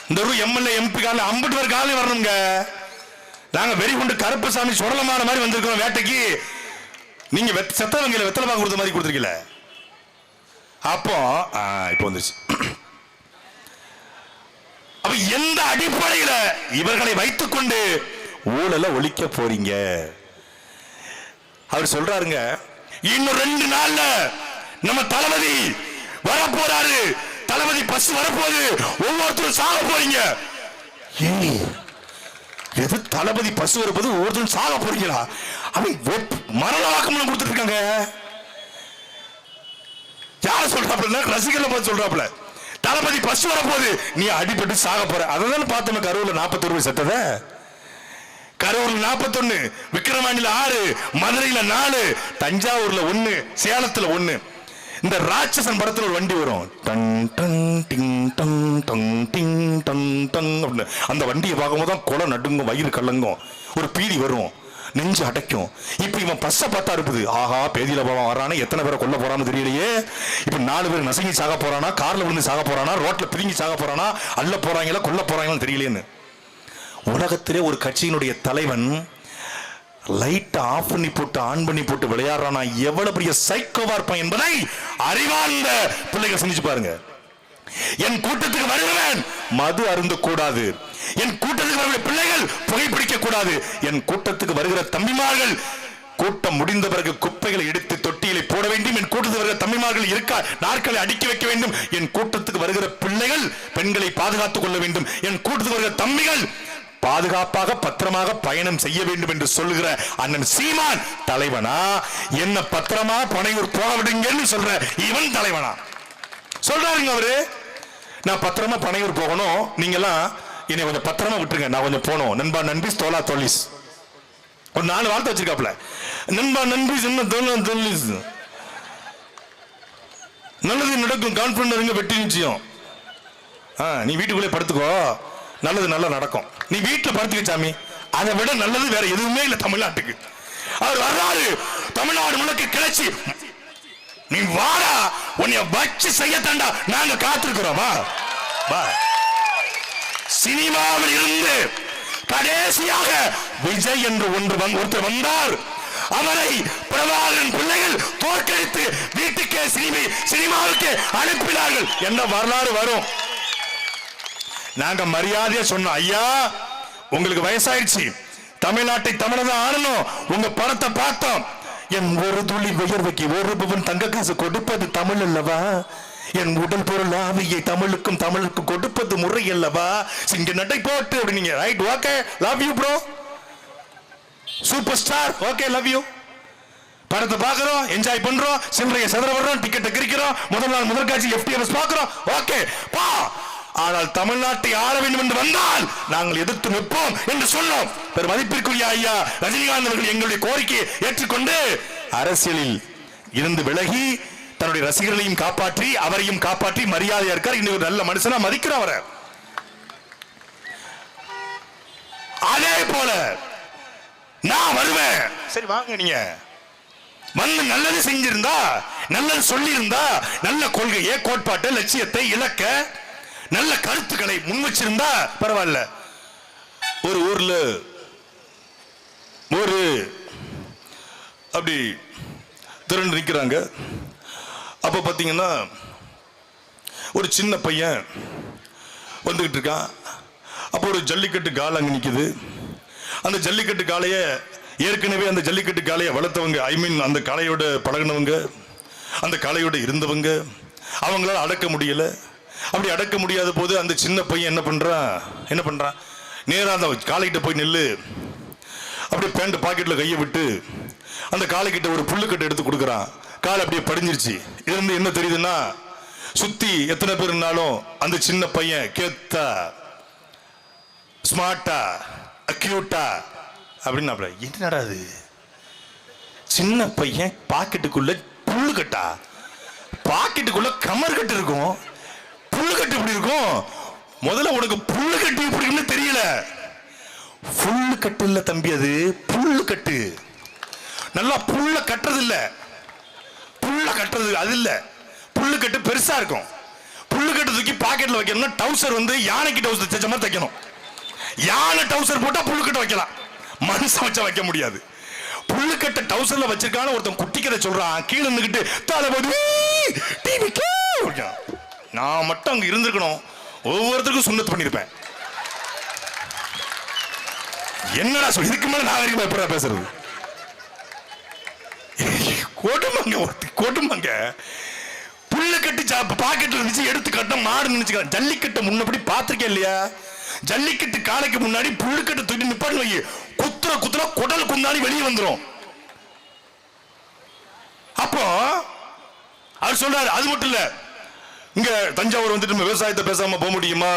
இந்த ஒரு எம்எல்ஏ எம்பி கால 50 பேர் காலையில் வரணுங்க. நாங்க வெறி கொண்டு கருப்பசாமி சுடலமான மாதிரி வந்திருக்கிறோம் வேட்டைக்கு. நீங்க செத்தவங்க வெத்தலை பாக்கு கொடுத்த மாதிரி கொடுத்துருக்கீல. அப்போ இப்போ வந்துச்சு. அப்ப எந்த அடிப்படையில இவர்களை வைத்துக் கொண்டு ஊழலை ஒழிக்க போறீங்க? அவர் சொல்றாருங்க, இன்னும் 2 நாள்ல நம்ம தளபதி வரப்போறாரு, தளபதி பஸ் வரப்போகுது, ஒவ்வொருத்தரும் சாக போறீங்க. எது தளபதி பஸ் வரப்போது ஒவ்வொருத்தரும் சாக போறீங்களா? அவன் மரண வாக்குமூலம் கொடுத்துட்டு இருக்காங்க. யார சொல்றாப்ல? ரசிகர்ல பார்த்து சொல்றாப்ல, தளபதி பஸ் வரப்போகுது, நீ அடிபட்டு சாக போற. அதான் பார்த்தோம். கரூர்ல 41 செத்தத, கரூர்ல 41, விக்கிரவாண்டியில 6, மதுரையில 4, தஞ்சாவூர்ல 1, சேலத்துல 1. இந்த ராட்சசன் படத்துல ஒரு வண்டி வரும், டன் டன் டிங் டன் டன் டிங் டன் டன் அப்படின்னு. அந்த வண்டியை பார்க்கும்போது தான் கொலை நடுங்கும், வயிறு கலங்கும், ஒரு பீதி வரும், நெஞ்சு அடைக்கும். இப்ப இவன் பஸ்ஸை பார்த்தா இருக்குது, ஆஹா பேதியில போவான் வரானே, எத்தனை பேரை கொல்ல போறான்னு தெரியலையே. இப்ப 4 பேர் நசுங்கி சாக போறானா, கார்ல விழுந்து சாக போறானா, ரோட்ல பிரிங்கி சாக போறானா, அள்ள போறாங்களா கொல்ல போறாங்கன்னு தெரியலேன்னு. உலகத்திலே ஒரு கட்சியினுடைய தலைவன் லைட் ஆஃப் பண்ணி போட்டு ஆன் பண்ணி போட்டு விளையாடுறானா எவ்வளவு பெரிய சைக்கோவா இருப்பான் என்பதை அறிவார்ந்த பிள்ளைகள் சிந்திச்சு பாருங்க. என் கூட்டத்துக்கு வருகிறவன் மது அருந்த கூடாது, என் கூட்டத்துக்கு வருகிற பிள்ளைகள் புகைப்பிடிக்க கூடாது, என் கூட்டத்துக்கு வருகிற தம்பிமார்கள் கூட்டம் முடிந்த பிறகு குப்பைகளை எடுத்து தொட்டியிலே போட வேண்டும், என் கூட்டத்துக்கு வருகிற தம்பிமார்கள் இருக்க நாட்களை அடுக்கி வைக்க வேண்டும், என் கூட்டத்துக்கு வருகிற பிள்ளைகள் பெண்களை பாதுகாத்துக் கொள்ள வேண்டும், என் கூட்டத்துக்கு வருகிற தம்பிகள் பாதுகாப்பாக பத்திரமாக பயணம் செய்ய வேண்டும் என்று சொல்லுகிற அண்ணன் சீமான் தலைவனா? என்ன பத்திரமா பனையூர் போக விடுங்கன்னு சொல்ற இவன் தலைவனா? சொல்றாருங்க அவரு, நான் பத்திரமா பனையூர் போகணும், நீங்க எல்லாம் என்னை கொஞ்சம் பத்திரமா விட்டுருங்க, நான் கொஞ்சம் போகணும். நண்பா நன்பிஸ் தோலா தொலிஸ் ஒரு 4 வார்த்தை வச்சிருக்காப்ல. நண்பா நன்பிஸ் என்ன தோலா தொலிஸ், நல்லது நடக்கும், கான்பிடன்ட் இருங்க, வெற்றி நிச்சயம். நீ வீட்டுக்குள்ளே படுத்துக்கோ, நல்லது நல்லா நடக்கும். நீ வீட்டுல படுத்துக்க சாமி, அதை விட நல்லது வேற எதுவுமே இல்ல தமிழ்நாட்டுக்கு. அவர் வர்றாரு, தமிழ்நாடு முழுக்க கிளச்சி, நீ வாடா, உன்னை வச்சு செய்யத்தாண்டா நாங்க காத்திருக்கிறோம், வா. சினிமாவில் இருந்து கடைசியாக விஜய் என்று ஒருத்தர் வந்தார். அவரை பிரபாகரன் பிள்ளைகள் தோற்கடித்து வீட்டுக்கே சினிமாவுக்கு அனுப்பினார்கள். என்ன வரலாறு வரும்? நாங்க மரியாதையா சொன்னோம், ஐயா உங்களுக்கு வயசாயிடுச்சு, தமிழ்நாட்டை தமிழதான் ஆளணும், உங்க படத்தை பார்த்தோம், என் ஒரு துளி வியர்வைக்கு ஒரு பவன் தங்க காசு கொடுப்பது தமிழ் அல்லவா, என் உடல் பொருள் ஆவியை தமிழுக்கும் கொடுப்பது முறை அல்லவா, சிங்க நடை போட்டு அப்படிங்க. Right, okay, love you bro, super star, okay, love you. படத்தை பார்க்கிறோம், என்ஜாய் பண்றோம், சில்லறையை சதுர வர்றோம், டிக்கெட்டை கிரிக்கிறோம், முதல் நாள் முதல் காட்சி FTFS பார்க்கிறோம், ஓகே பா. ஆனால் தமிழ்நாட்டை ஆள வேண்டும் என்று வந்தால் நாங்கள் எதிர்த்து நிற்போம் என்று சொன்னோம். பெரும் மதிப்பிற்குரிய ஐயா ரஜினிகாந்த் அவர்கள் எங்களுடைய கோரிக்கையை ஏற்றுக்கொண்டு அரசியலில் இருந்து விலகி தன்னுடைய ரசிகர்களையும் காப்பாற்றி அவரையும் காப்பாற்றி மரியாதையா இருக்கார். இன்னும் ஒரு நல்ல மனுஷனா மதிக்கிறோம் அவரை. அதே போல நான் வருவேன், சரி வாங்க, நீங்க வந்து நல்லது செஞ்சிருந்தா, நல்லது சொல்லி இருந்தா, நல்ல கொள்கையை, கோட்பாட்டை, லட்சியத்தை, இலக்க, நல்ல கருத்துக்களை முன் வச்சிருந்தா பரவாயில்ல. ஒரு ஊர்ல ஒரு அப்படி திரண்டு நிற்கிறாங்க. அப்ப பாத்தீங்கன்னா ஒரு சின்ன பையன் வந்துகிட்டு இருக்கான். அப்போ ஒரு ஜல்லிக்கட்டு காலை அங்க நிக்குது. அந்த ஜல்லிக்கட்டு காளைய ஏற்கனவே அந்த ஜல்லிக்கட்டு காளையை வளர்த்தவங்க, ஐ மீன் அந்த காளையோட பழகினவங்க, அந்த காளையோட இருந்தவங்க, அவங்களால அடக்க முடியல. அப்படி அடக்க முடியாத போது அந்த சின்ன பையன் என்ன பண்றான், நேரா அந்த காளைகிட்ட போய் நில்லு, அப்படியே பேண்ட் பாக்கெட்ல கையை விட்டு அந்த காளைகிட்ட ஒரு புல்லுக்கட்டை எடுத்து கொடுக்குறான். காலை அப்படியே படிஞ்சிருச்சு. இது வந்து என்ன தெரியுதுன்னா, சுத்தி எத்தனை பேர் இருந்தாலும் அந்த சின்ன பையன் கேத்தா, ஸ்மார்ட்டா, அக்யூட்டா அப்படின்னு. என்னடா அது, சின்ன பையன் பாக்கெட்டுக்குள்ள புல்லுக்கட்டா, பாக்கெட்டுக்குள்ள கமர் கட்டு இருக்கும், புல்லுக்கட்டு எப்படி இருக்கும்? முதல்ல உனக்கு புல்லுக்கட்டு எப்படின்னு தெரியல. புல்லு கட்டு இல்ல தம்பி, அது புல்லுக்கட்டு. நல்லா புல்ல கட்டுறது இல்ல, புல்ல கட்டுறது அது இல்ல. புல்லுக்கட்டு பெருசா இருக்கும். புல்லுக்கட்டு தூக்கி பாக்கெட்ல வைக்கணும்னா டவுசர் வந்து யானைக்கு டவுசர் தைச்ச மாதிரி தைக்கணும். யானை டவுசர் போட்டா புல்லுக்கட்டு வைக்கலாம், மனுஷன் வச்சா வைக்க முடியாது. புல்லுக்கட்ட டவுசர்ல வச்சிருக்கான ஒருத்தன் குட்டி கதை சொல்றான். கீழே நின்னுக்கிட்டு தளபதி டிவிக்கு, நான் மட்டும் அங்க இருந்திருக்கணும், ஒவ்வொருத்தருக்கும் சுண்ணத்து பண்ணிருப்பேன். என்னடா சொல்லி, இதுக்கு மேல நாகரிகமா எப்படா பேசுறது? கொடுமங்க புல்லு கட்டி பாக்கெட்ல இருந்துச்சு, எடுத்து கட்ட மாடு நினைச்சு. ஜல்லிக்கட்டு முன்னபடி பாத்திருக்கேன் இல்லையா? ஜல்லிக்கட்டு காலைக்கு முன்னாடி புல்லுக்கட்டு தூக்கி நிப்பாட்டு வை, குத்துற குடல் குந்தாடி வெளியே வந்துரும். அப்போ அவர் சொல்றாரு, அது மட்டும் இல்ல, இங்க தஞ்சாவூர் வந்துட்டு விவசாயத்தை பேசாம போக முடியுமா?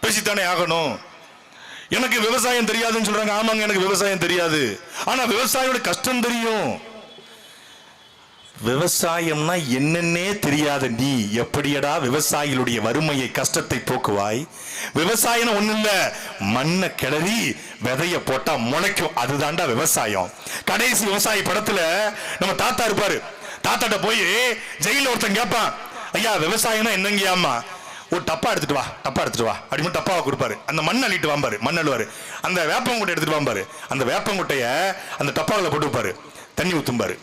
பேசித்தானே ஆகணும். எனக்கு விவசாயம் தெரியாதுன்னு சொல்றாங்க. ஆமாங்க, எனக்கு விவசாயம் தெரியாது, ஆனா விவசாயியோட கஷ்டம் தெரியும். விவசாயம்னா என்னன்னே தெரியாத நீ எப்படியடா விவசாயிகளுடைய வறுமையை, கஷ்டத்தை போக்குவாய்? விவசாயம் ஒண்ணு இல்ல, மண்ணை கிளறி விதைய போட்டா முளைக்கும், அதுதான்டா விவசாயம். கடைசி விவசாயி படத்துல நம்ம தாத்தா இருப்பாரு. தாத்தாட்ட போய் ஜெயில ஒருத்தன் கேட்பான், ஐயா விவசாயம்னா என்னங்கயாமா? ஒரு டப்பா எடுத்துட்டு வா அப்படின்னு டப்பாவை கொடுப்பாரு. அந்த மண் அள்ளிட்டு வாம்பாரு, மண் அள்ளுவாரு. அந்த வேப்பங்குட்டை எடுத்துட்டு வாம்பாரு. அந்த வேப்பங்குட்டைய அந்த டப்பாவில் போட்டு வைப்பாரு. தண்ணி ஊத்தும்பாரு.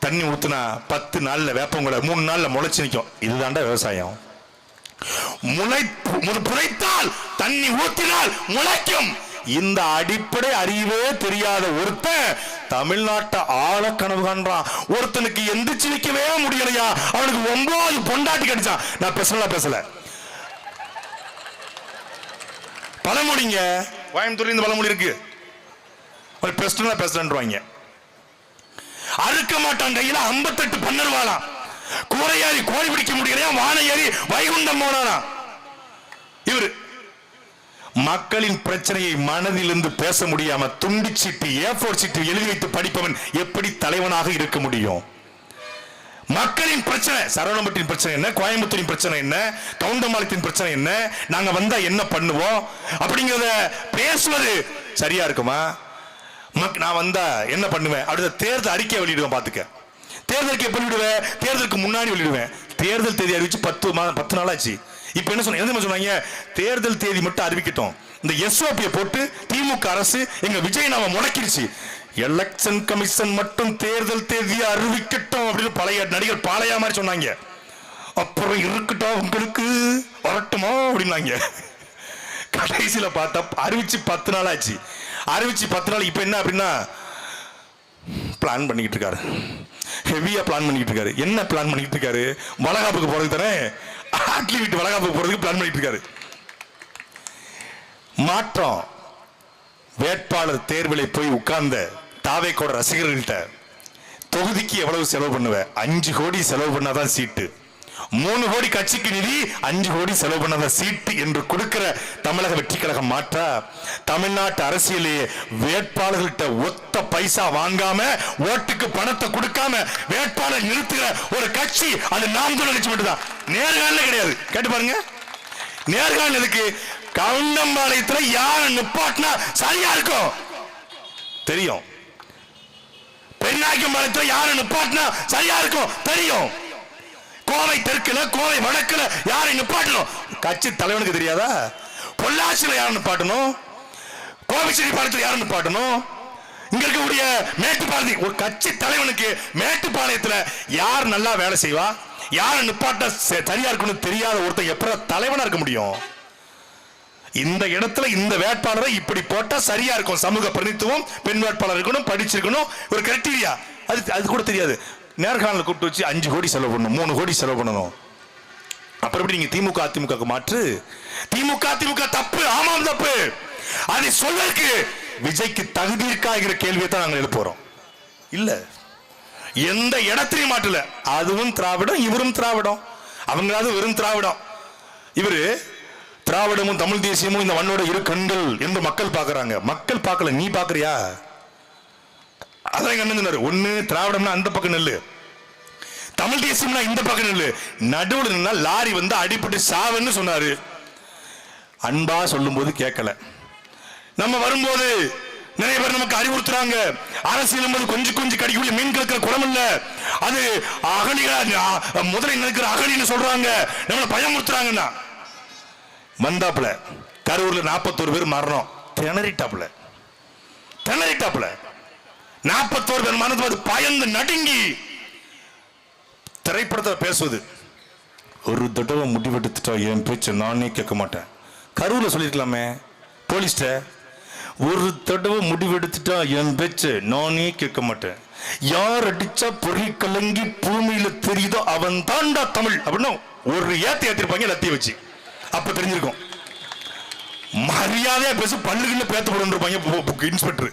தண்ணி ஊத்துனா 10 நாள்ல வேப்பங்குடை 3 நாள்ல முளைச்சு நிற்கும். இதுதான்டா விவசாயம். புரைத்தால் தண்ணி ஊத்தினால் முளைக்கும். இந்த அடிப்படை அறிவே தெரியாத ஒருத்தன் தமிழ்நாட்டை ஆள கனவு காண்றான். ஒருத்தனுக்கு எந்திரிச்சு நிக்கவே முடியலையா? அவனுக்கு 9 பொண்டாட்டி கிடைச்சான். நான் பேசல பழமொழிங்க, கோயம்புத்தூர்ல இந்த பழமொழி இருக்கு. பேசுறாங்க, அறுக்க மாட்டான் கையில 58 பன்னர்வாளாம். கூரையாரி கோழி பிடிக்க முடியலையா, வானையாரி வைகுண்டம் போனானா. இவரு மக்களின் பிரச்சனையை மனதிலிருந்து பேச முடியாம துண்டி சீட்டு, A4 சீட்டு எழுதி வைத்து படிப்பவன் எப்படி தலைவனாக இருக்க முடியும்? மக்களின் பிரச்சனை, சரவணம்பட்டின் பிரச்சனை என்ன, கோயம்புத்தூரின் பிரச்சனை என்ன, கவுண்டம்பாளையத்தின் பிரச்சனை என்ன, நாங்க வந்தா என்ன பண்ணுவோம் அப்படிங்கறத பேசுவது சரியா இருக்குமா? நான் வந்தா என்ன பண்ணுவேன் அப்படி தேர்தல் அறிக்கை வெளியிடுவேன். பாத்துக்க, தேர்தலுக்கு எப்ப வெளியிடுவேன்? தேர்தலுக்கு முன்னாடி வெளியிடுவேன். தேர்தல் தேதி அறிவிச்சு 10 நாள் ஆச்சு. இப்ப என்ன சொன்னாங்க? தேர்தல் தேதி மட்டும் அறிவிக்கட்டும். இந்த SOP போட்டு திமுக அரசு எங்க விஜய் நாம முடக்கிருச்சு. எலெக்ஷன் கமிஷன் மட்டும் தேர்தல் தேதியை அறிவிக்கட்டும் அப்படின்னு பழைய நடிகர் பாளையா மாதிரி சொன்னாங்க. அப்புறம் இருக்கட்டும் உங்களுக்கு வரட்டுமா அப்படின்னாங்க. கடைசியில பார்த்தா அறிவிச்சு 10 நாள் ஆச்சு. அறிவிச்சு 10 நாள். இப்ப என்ன அப்படின்னா பிளான் பண்ணிக்கிட்டு இருக்காரு. ஹெவியா பிளான் பண்ணிட்டு இருக்காரு. என்ன பிளான் பண்ணிட்டு இருக்காரு? வளகாப்புக்கு போறதுக்கு தானே, ஆட்லி வீட்டு வளகாப்புக்கு போறதுக்கு பிளான் பண்ணிட்டு இருக்காரு. மாற்றம். வேட்பாளர் தேர்வில் போய் உட்கார்ந்த தாவேக்கோட ரசிகர்கள்ட்ட தொகுதிக்கு எவ்வளவு செலவு பண்ணுவ? 5 கோடி செலவு பண்ணாதான் சீட்டு. 3 கோடி கட்சிக்கு நிதி, 5 கோடி செலவு பண்ணாதான் சீட்டு என்று கொடுக்கிற தமிழக வெற்றி கழகம் மாற்றா தமிழ்நாட்டு அரசியலே வேட்பாளர்கள்ட்ட ஒத்த பைசா வாங்காம, ஓட்டுக்கு பணத்தை கொடுக்காம வேட்பாளர் நிறுத்துகிற ஒரு கட்சி அது நாம் தமிழர் கட்சி மட்டும்தான். நேர்காணல கிடையாது. கேட்டு பாருங்க. நேர்காணல் எதுக்கு? கவுண்டம்பாளையத்தில் யாரை நிப்பாட்டினா சரியா இருக்கும் தெரியும். பெண்ணாக்கியம்பாளையத்தில் யாரை நிப்பாட்டினா சரியா இருக்கும் தெரியும். கோவை தெற்குல, கோவை வடக்குல யாரை நிப்பாட்டணும் கட்சி தலைவனுக்கு தெரியாதா? பொள்ளாச்சியில் யாரை நிப்பாட்டணும், கோவிச்செடி பாளையத்தில் யாரை நிப்பாட்டணும், இங்க இருக்கக்கூடிய மேட்டுப்பாளையத்தில் ஒரு கட்சி தலைவனுக்கு மேட்டுப்பாளையத்தில் யார் நல்லா வேலை செய்வா, யாரை நிப்பாட்ட சரியா இருக்கணும் தெரியாத ஒருத்தர் எப்படி தலைவனா இருக்க முடியும்? இந்த இடத்துல இந்த வேட்பாளரை இப்படி போட்டா சரியா இருக்கும், சமூக பிரதித்துவம், பெண் வேட்பாளர் இருக்கணும், படிச்சிருக்கணும், ஒரு கிரைட்டீரியா அது கூட தெரியாது. நேர்காணல் கூப்பிட்டு வச்சு 5 கோடி செலவு பண்ணணும், 3 கோடி செலவு பண்ணணும். அப்புறம் எப்படி நீங்க திமுக அதிமுக மாற்று? திமுக அதிமுக தப்பு, ஆமாம் தப்பு. அதை சொல்வதற்கு விஜய்க்கு தகுதி இருக்காங்கிற கேள்வியை தான் நாங்கள் எழுப்புறோம். இல்ல, எந்த இடத்திலையும் மாற்றல. அதுவும் திராவிடம், இவரும் திராவிடம். அவங்களாவது வெறும் திராவிடம். இவரு திராவிடமும் தமிழ் தேசியமும் இந்த மண்ணோட இரு கண்கள் என்று மக்கள் பார்க்கறாங்க. மக்கள் பார்க்கல, நீ பார்க்கறியா? அதான் கண்ணு. ஒண்ணு திராவிடம்னா அந்த பக்கம் நெல்லு, தமிழ் தேசியம்னா இந்த பக்கம் நெல்லு. நடுவில் நின்னா லாரி வந்து அடிபட்டு சாவுன்னு சொன்னாரு. அன்பா சொல்லும் போது கேட்கல. நம்ம வரும்போது நிறைய பேர் நமக்கு அறிவுறுத்துறாங்க. அரசியல் என்பது கொஞ்சம் கொஞ்சம் கடிக்குள்ள மீன் கிடக்கிற குளம் இல்ல, அது அகலிகளா முதலில் நிற்கிற அகலின்னு சொல்றாங்க. நம்மளை பயமுறுத்துறாங்கன்னா வந்தாப்புல கரூர்ல 41 பேர் மரணம். திணறிட்டாப்புல 41 பேர் மரணத்து பயந்து நடுங்கி திரைப்படத்தை பேசுவது. ஒரு தடவை முடிவெடுத்துட்டா என் பேச்சு நானே கேட்க மாட்டேன். கரூர்ல சொல்லிருக்கலாமே போலீஸ்ட, ஒரு தடவை முடிவெடுத்துட்டா என் பேச்சு நானே கேட்க மாட்டேன். யார் அடிச்சா பொறி கலங்கி பூமியில தெரியுதோ அவன் தாண்டா தமிழ் அப்படின்னு ஒரு ஏத்திருப்பாங்க லத்திய வச்சு. அப்ப தெரிஞ்சிருக்கும். மரியாதையா பேச பல்லுக்குள்ள பேத்து போட்டு இன்ஸ்பெக்டர்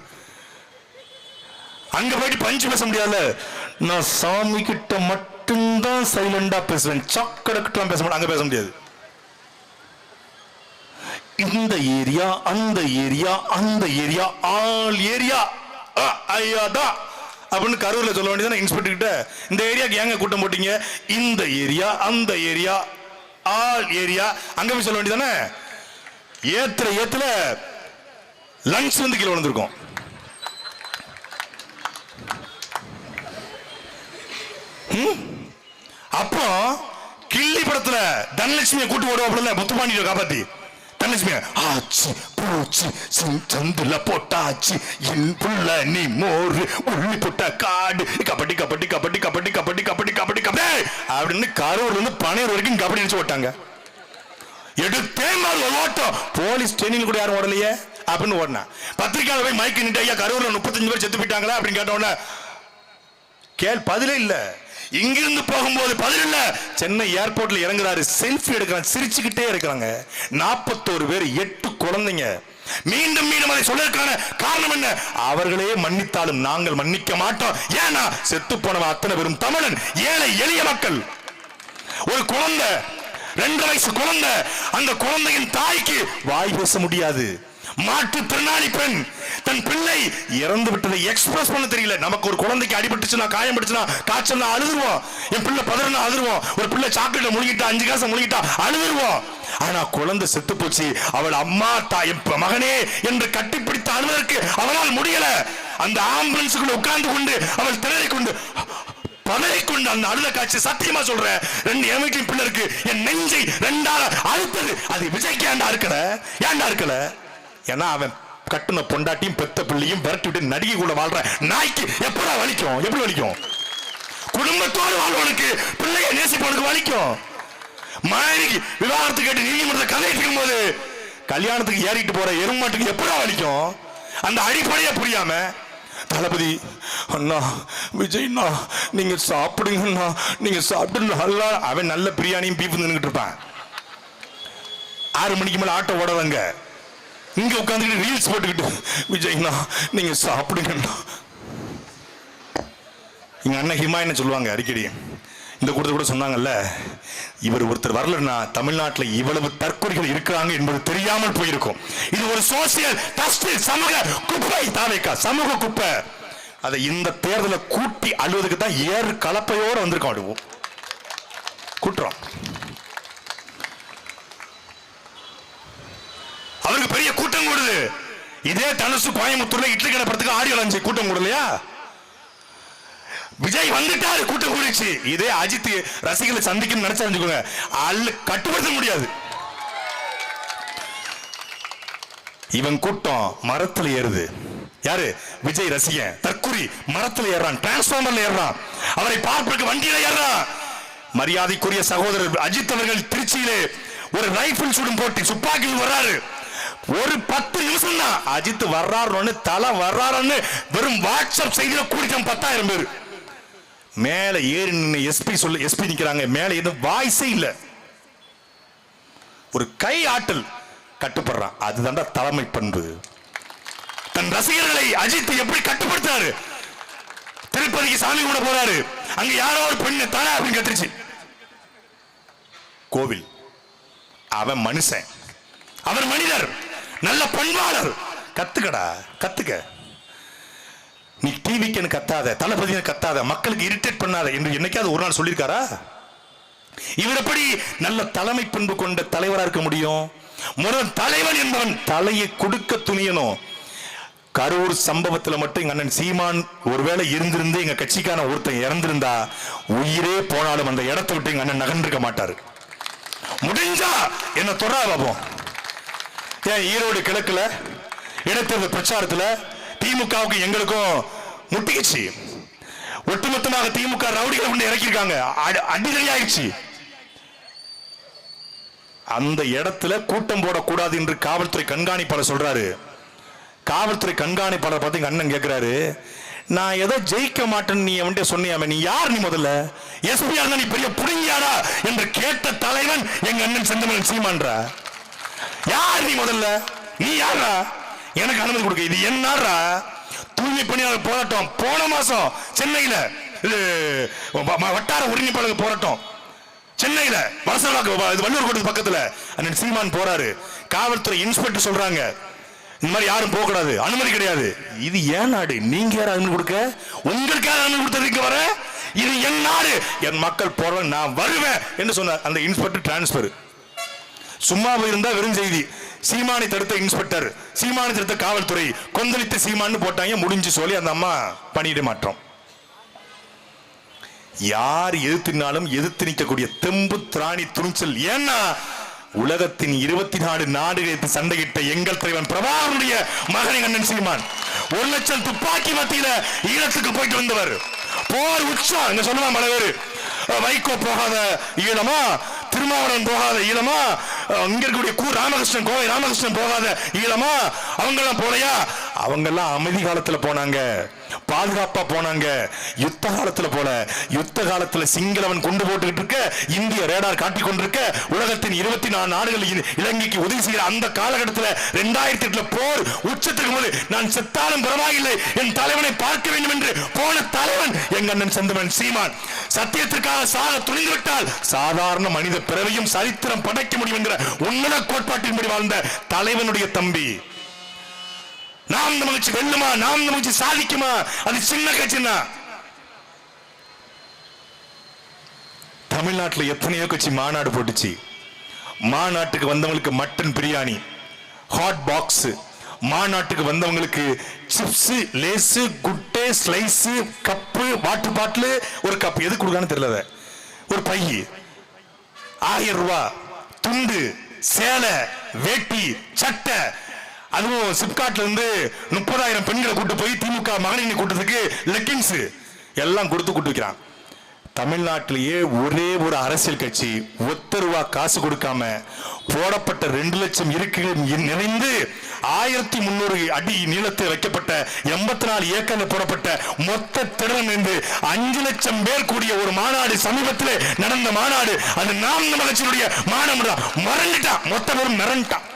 அங்க போயிட்டு பஞ்சு பேச முடியாது. நான் சாமி கிட்ட மட்டும்தான் சைலண்டா பேசுவேன், சக்கடக்கிட்ட பேச மாட்டேன், அங்க பேச முடியாது. இந்த ஏரியா அந்த ஏரியா அந்த ஏரியா ஆல் ஏரியா ஐயாதா அப்படின்னு கரூர்ல சொல்ல வேண்டியதானே இன்ஸ்பெக்டர் கிட்ட. இந்த ஏரியாக்கு ஏங்க கூட்டம் போட்டீங்க? இந்த ஏரியா அந்த ஏரியா ஆல் ஏரியா அங்க போய் சொல்ல வேண்டியதானே. ஏத்துல லங்ஸ் வந்து கீழே விழுந்திருக்கும். அப்போ கிள்ளி படத்துல தனலட்சுமியை கூட்டு ஓடுவாப்புல முத்துப்பாண்டியை காப்பாத்தி, தனலட்சுமி ஆச்சு பூச்சி சந்துல போட்டாச்சு என் புள்ள நீ மோரு உள்ளி போட்ட காடு கபடி கபடி கபடி கபடி கபடி கபடி கபடி கபடி அப்படின்னு கரூர்ல இருந்து பனையூர் வரைக்கும் கபடி அடிச்சு ஓட்டாங்க. எடுத்தே மாதிரி ஒரு ஓட்டம். போலீஸ் ட்ரெயினிங் கூட யாரும் ஓடலையே அப்படின்னு ஓடினா. பத்திரிக்கையாளர் போய் மைக்கு நின்று ஐயா கரூர்ல 35 பேர் செத்து போயிட்டாங்களா அப்படின்னு கேட்டோன்னே பதிலே இல்ல. இங்கிருந்து போகும்போது பதில் இல்ல. சென்னை ஏர்போர்ட்ல இறங்குறாரு, செல்ஃபி எடுக்கிறாங்க, சிரிச்சுக்கிட்டே இருக்கிறாங்க. 41 பேர் 8 குழந்தைங்க. மீண்டும் மீண்டும் அதை சொல்றதுக்கான காரணம் என்ன? அவர்களே மன்னித்தாலும் நாங்கள் மன்னிக்க மாட்டோம். ஏன்னா செத்து போனவன் அத்தனை பேரும் தமிழன், ஏழை எளிய மக்கள். ஒரு குழந்தை 2 வயசு குழந்தை, அந்த குழந்தையின் தாய்க்கு வாய் பேச முடியாது. மாற்றுத்திறனாளி பெண் தன் பிள்ளை இறந்து விட்டதை எக்ஸ்பிரஸ் பண்ண தெரியல. நமக்கு ஒரு குழந்தைக்கு அடிபட்டுச்சுன்னா, காயம் பட்டுச்சுன்னா, காய்ச்சல்னா அழுதுருவோம். என் பிள்ளை பதறனா அழுதுருவோம். ஒரு பிள்ளை சாக்லேட் முழுகிட்டா, 5 காசை முழுகிட்டா அழுதுருவோம். ஆனா குழந்தை செத்து போச்சு, அவள் அம்மா தாய் மகனே என்று கட்டிப்பிடித்து அழுவதற்கு அவளால் முடியல. அந்த ஆம்புலன்ஸுக்குள்ள உட்கார்ந்து கொண்டு அவள் திணறிக் கொண்டு பதறிக்கொண்டு அந்த அழுத காட்சி சத்தியமா சொல்றேன். 2 என் வீட்டின் பிள்ளை இருக்கு, என் நெஞ்சை 2ஆல அழுத்தது. அது விஜய்க்கு ஏண்டா இருக்கல? ஏன்னா அவன் கட்டுன பொண்டாட்டியும் பெத்த பிள்ளையும் விரட்டி விட்டு நடிகைக்குள்ள வாழ்ற நாய்க்கு எப்படா வலிக்கும்? எப்படி வலிக்கும்? குடும்பத்தோடு வாழ்வனுக்கு, பிள்ளைய நேசிப்பவனுக்கு வலிக்கும். மனைவிக்கு விவாகரத்து கேட்டு நீதிமன்றத்தை கதைட்டு இருக்கும் போது கல்யாணத்துக்கு ஏறிட்டு போற எருமாட்டுக்கு எப்படா வலிக்கும்? அந்த அடிப்படையே புரியாம தளபதி அண்ணா விஜய்ண்ணா நீங்க சாப்பிடுங்கண்ணா, நீங்க சாப்பிட்டு நல்லா. அவன் நல்ல பிரியாணியும் பீஃப் நின்றுட்டு இருப்பான். 6 மணிக்கு மேல ஆட்டோ ஓடாதங்க, இங்க உட்காந்துக்கிட்டு ரீல்ஸ் போட்டுக்கிட்டு விஜய்ண்ணா நீங்க சாப்பிடுங்கண்ணா. எங்க அண்ணன் ஹிமா என்ன சொல்லுவாங்க அடிக்கடி, இந்த கூட்டத்தை கூட சொன்னாங்கல்ல, இவர் ஒருத்தர் வரலன்னா தமிழ்நாட்டில் இவ்வளவு தற்கொலைகள் இருக்கிறாங்க என்பது தெரியாமல் போயிருக்கும். இது ஒரு சோசியல் டஸ்ட், சமூக குப்பை. தாவேக்கா சமூக குப்பை. அதை இந்த தேர்தலை கூட்டி அழுவதுக்கு தான் ஏறு கலப்பையோடு வந்திருக்கோம். அழுவோம் கூட்டுறோம். அவருக்கு பெரிய கூட்டம் கூடுது. இதே தனுசு கோயம்புத்தூர்ல இட்லி கடை படத்துக்கு ஆடியோ லான்ச் கூட்டம் கூடலையா? விஜய் வந்துட்டாரு, கூட்டம் கூடிச்சு. இதே அஜித் ரசிகர்களை சந்திக்கணும்னு நினைச்சா கட்டுப்படுத்த முடியாது. இவன் கூட்டம் மரத்துல ஏறுது. யாரு? விஜய் ரசிகன் தற்குறி மரத்துல ஏறான், டிரான்ஸ்பார்மர்ல ஏறான், அவரை பார்ப்பதற்கு வண்டியில ஏறான். மரியாதைக்குரிய சகோதரர் அஜித் அவர்கள் திருச்சியிலே ஒரு ரைபிள் சுடும் போட்டி துப்பாக்கியில் வர்றாரு. ஒரு 10 நிமிஷம் தான் அஜித் வர்றாருன்னு தலை வர்றாருன்னு வெறும் வாட்ஸ்அப் செய்தியில கூடிட்டான் 10,000 பேர். மேல ஏறி நின்று எஸ்பி நிக்கிறாங்க, மேல எதுவும் வாய்ஸே இல்ல, ஒரு கை ஆட்டல் கட்டுப்படுறான். அதுதான் தலைமை பண்பு. தன் ரசிகர்களை அஜித் எப்படி கட்டுப்படுத்தாரு? திருப்பதிக்கு சாமி கூட போறாரு, அங்க யாரோ ஒரு பெண்ணு தானே அப்படின்னு கத்துருச்சு. கோவில், அவன் மனுஷன், அவர் மனிதர், நல்ல பண்பாளர். கத்துக்கடா, கத்துக்க. நீ டிவிக்கு கத்தாத, தளபதினு கத்தாத, மக்களுக்கு இரிட்டேட் பண்ணாத என்று என்னைக்காவது ஒரு நாள் சொல்லியிருக்காரா? இவர் எப்படி நல்ல தலைமை பண்பு கொண்ட தலைவரா இருக்க முடியும்? முதல் தலைவன் என்பவன் தலையை கொடுக்க துணியணும். கரூர் சம்பவத்தில் மட்டும் எங்க அண்ணன் சீமான் ஒருவேளை இருந்திருந்து எங்க கட்சிக்கான ஒருத்தன் இறந்திருந்தா உயிரே போனாலும் அந்த இடத்தை விட்டு எங்க அண்ணன் நகர்ந்திருக்க மாட்டாரு. முடிஞ்சா என்ன தொடரா பாப்போம். ஏன் ஈரோடு கிழக்குல இடைத்தேர்தல் பிரச்சாரத்துல திமுகவுக்கு எங்களுக்கும் முட்டிக்கிச்சு. ஒட்டுமொத்தமாக திமுக ரவுடிகளை கொண்டு இறக்கிருக்காங்க, அடிதடி ஆயிடுச்சு. அந்த இடத்துல கூட்டம் போடக்கூடாது என்று காவல்துறை கண்காணிப்பாளர் சொல்றாரு. காவல்துறை கண்காணிப்பாளர் பார்த்து எங்க அண்ணன் கேட்கிறாரு, நான் ஏதோ ஜெயிக்க மாட்டேன்னு நீ அவன்கிட்ட சொன்னியாமே, நீ யார்? நீ முதல்ல எஸ்பியா இருந்தா நீ பெரிய புடுங்கியாரா என்று கேட்ட தலைவன் எங்க அண்ணன் செந்தமிழன் சீமான்றா. யார் நீ முதல்ல? நீ யாரா எனக்கு அனுமதி கொடுக்க? இது என்னடா? தூய்மை பணியாளர் போராட்டம் போன மாசம் சென்னையில, வட்டார ஒருங்கிணைப்பாளர் போராட்டம் சென்னையில, வள்ளுவர் கோட்டத்து பக்கத்துல அண்ணன் சீமான் போறாரு. காவல்துறை இன்ஸ்பெக்டர் சொல்றாங்க, இந்த மாதிரி யாரும் போக கூடாது, அனுமதி கிடையாது. இது ஏன் நாடு? நீங்க யாரும் அனுமதி கொடுக்க? உங்களுக்கு யாரும் அனுமதி கொடுத்ததுக்கு வர? இது என் நாடு, என் மக்கள் போறவங்க, நான் வருவேன் என்று சொன்னார் அந்த இன்ஸ்பெக்டர். டிரான்ஸ்பர். சும்மா இருந்தா வெறும் செய்தி. சீமானை தடுத்த இன்ஸ்பெக்டர், சீமானை தடுத்த காவல்துறை, கொந்தளித்த சீமான்னு போட்டாங்க, முடிஞ்சு சொல்லி அந்த அம்மா பணியிட மாற்றம். யார் எதிர்த்தினாலும் எதிர்த்து நிற்கக்கூடிய தெம்பு திராணி துணிச்சல். ஏன்னா உலகத்தின் 24 நாடுகளுக்கு சண்டையிட்ட எங்கள் தலைவன் பிரபாகரனுடைய மகனை அண்ணன் சீமான் 1 லட்சம் துப்பாக்கி மத்தியில ஈழத்துக்கு போயிட்டு வந்தவர். போர் உச்சம். இங்க சொல்லலாம் பல பேரு, வைகோ போகாத ஈழமா, திருமாவளவன் போகாத ஈழமா, இங்க இருக்கக்கூடிய ராமகிருஷ்ணன், கோவை ராமகிருஷ்ணன் போகாத ஈழமா, அவங்கெல்லாம் போலையா? அவங்கெல்லாம் அமைதி காலத்துல போனாங்க, பாதுகாப்பா போனாங்க, யுத்த காலத்துல போல. யுத்த காலத்துல சிங்களவன் கொண்டு போட்டுக்கிட்டு இருக்க, இந்திய ரேடார் காட்டி கொண்டிருக்க, உலகத்தின் 24 நாடுகள் இலங்கைக்கு உதவி செய்கிற அந்த காலகட்டத்தில் 2008 போர் உச்சத்துக்கு போது நான் செத்தாலும் பரவாயில்லை, என் தலைவனை பார்க்க வேண்டும் என்று போன தலைவன் எங்க அண்ணன் செந்தமிழன் சீமான். சத்தியத்திற்காக சாக துணிந்து விட்டால் சாதாரண மனித பிறவையும் சரித்திரம் படைக்க முடியும் என்கிற உன்னத கோட்பாட்டின்படி வாழ்ந்த தலைவனுடைய தம்பி. நாம் நமக்கு வெல்லுமா, நாம் நமக்கு சாதிக்குமா? அது சின்ன கட்சினா. தமிழ்நாட்டில் எத்தனையோ கட்சி மாநாடு போட்டுச்சு. மாநாட்டுக்கு வந்தவங்களுக்கு மட்டன் பிரியாணி, ஹாட் பாக்ஸ், மாநாட்டுக்கு வந்தவங்களுக்கு சிப்ஸ், லேஸ், குட்டே, ஸ்லைஸ், கப்பு, வாட்டர் பாட்டில், ஒரு கப் எது கொடுக்கான்னு தெரியல, ஒரு பை, 1000 ரூபாய், துண்டு, சேலை, வேட்டி, சட்டை. அதுவும் சிப்காட்ல இருந்து 30,000 பெண்களை கூட்டு போய் திமுக மகளிர் கூட்டத்துக்கு லெக்கிங்ஸ் எல்லாம் கொடுத்து கூட்டு வைக்கிறான். தமிழ்நாட்டிலேயே ஒரே ஒரு அரசியல் கட்சி ₹1 காசு கொடுக்காம போடப்பட்ட 2 லட்சம் இருக்கைகள் நிறைந்து 1300 அடி நீளத்தில் வைக்கப்பட்ட 84 ஏக்கரில் போடப்பட்ட மொத்த திறன் என்று 5 லட்சம் பேர் கூடிய ஒரு மாநாடு சமீபத்தில் நடந்த மாநாடு. அது நாம் தமிழர் கட்சியினுடைய மாநாடு. மறந்துட்டான், மொத்த பேரும் மிரண்டான்.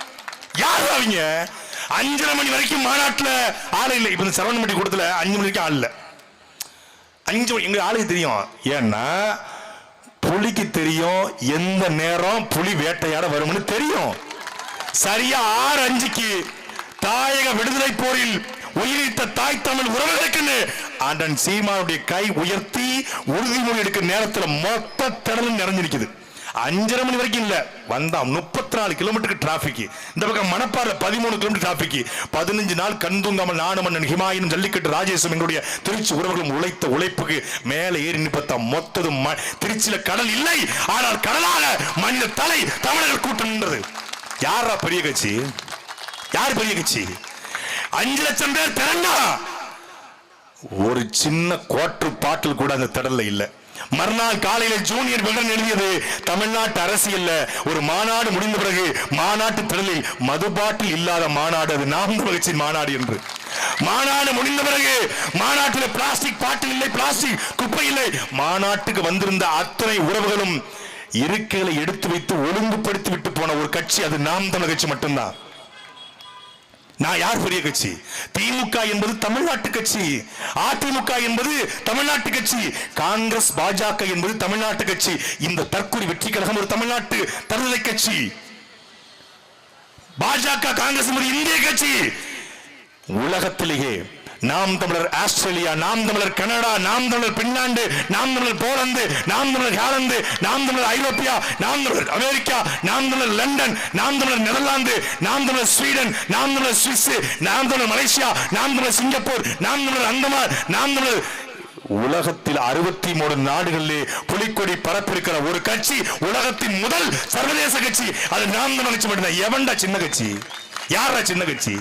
யாரு அவங்க? 5:30 மணி வரைக்கும் மாநாட்டில் ஆள் இல்லை. இப்ப சரவணமட்டி கூட்டத்தில் 5 மணி வரைக்கும் ஆள் இல்லை. 5 எங்க ஆளுக்கு தெரியும். ஏன்னா புலிக்கு தெரியும் எந்த நேரம் புலி வேட்டையாட வரும்னு தெரியும். சரியா 6:05க்கு தாயக விடுதலை போரில் உயிரித்த தாய் தமிழ் உறவுகளுக்கு அண்ணன் சீமானுடைய கை உயர்த்தி உறுதிமொழி எடுக்கிற நேரத்தில் மொத்த திடலும் நிறைஞ்சிருக்குது. 5:30 மணி வரைக்கும் இல்ல, வந்தா 34 கிலோமீட்டருக்கு டிராபிக். இந்த பக்கம் மணப்பாறையில் 13 கிலோமீட்டர் டிராபிக். 15 நாள் கண் தூங்காமல் நானும் அண்ணன் ஹிமாயனும் ஜல்லிக்கட்டு ராஜேஷும் எங்களுடைய திருச்சி உறவுகளும் உழைத்த உழைப்புக்கு மேலே ஏறி நிற்பத்த மொத்ததும் திருச்சியில கடல் இல்லை, ஆனால் கடலாக மனித தலை தமிழர்கள் கூட்டம் நின்றது. யாரா பெரிய கட்சி? யார் பெரிய கட்சி? 5 லட்சம் பேர் திரண்டா ஒரு சின்ன கோட்டு பாட்டில் கூட அந்த திடல்ல இல்லை. மறுநாள் காலையில் ஜூனியர் விகடன் எழுதியது தமிழ்நாட்டு அரசியல்ல ஒரு மாநாடு முடிந்த பிறகு மாநாட்டு திடலில் மதுபாட்டில் இல்லாத மாநாடு அது நாம் தமிழர் கட்சியின் மாநாடு என்று. மாநாடு முடிந்த பிறகு மாநாட்டில் பிளாஸ்டிக் பாட்டில் இல்லை, பிளாஸ்டிக் குப்பை இல்லை. மாநாட்டுக்கு வந்திருந்த அத்தனை உறவுகளும் இருக்கைகளை எடுத்து வைத்து ஒழுங்குபடுத்தி விட்டு போன ஒரு கட்சி அது நாம் தமிழர் கட்சி மட்டும்தான். நான் யார் பெரிய கட்சி? திமுக என்பது தமிழ்நாட்டு கட்சி, அதிமுக என்பது தமிழ்நாட்டு கட்சி, காங்கிரஸ் பாஜக என்பது தமிழ்நாட்டு கட்சி, இந்த தற்கொலை வெற்றி கழகம் ஒரு தமிழ்நாட்டு தருதலை கட்சி, பாஜக காங்கிரஸ் என்பது இந்திய கட்சி. உலகத்திலேயே நாம் தமிழர் ஆஸ்திரேலியா, நாம் தமிழர் கனடா, நாம் தமிழர் பின்லாந்து, நாம் தமிழர் போலந்து, நாம் தமிழர் ஹாலந்து, நாம் தமிழர் ஐரோப்பியா, நாம் தமிழர் அமெரிக்கா, நாம் தமிழர் லண்டன், நாம் தமிழர் நெதர்லாந்து, நாம் தமிழர் ஸ்வீடன், நாம் தமிழர் சுவிஸ், நாம் தமிழர் மலேசியா, நாம் தமிழர் சிங்கப்பூர், நாம் தமிழர் அந்தமான், நாம் தமிழர் உலகத்தில் 63 நாடுகளிலே புலிக்கொடி பரப்பிருக்கிற ஒரு கட்சி, உலகத்தின் முதல் சர்வதேச கட்சி அது நாம் தமிழர் கட்சி மட்டும்தான். எவன்டா சின்ன கட்சி? யாரா சின்ன கட்சி?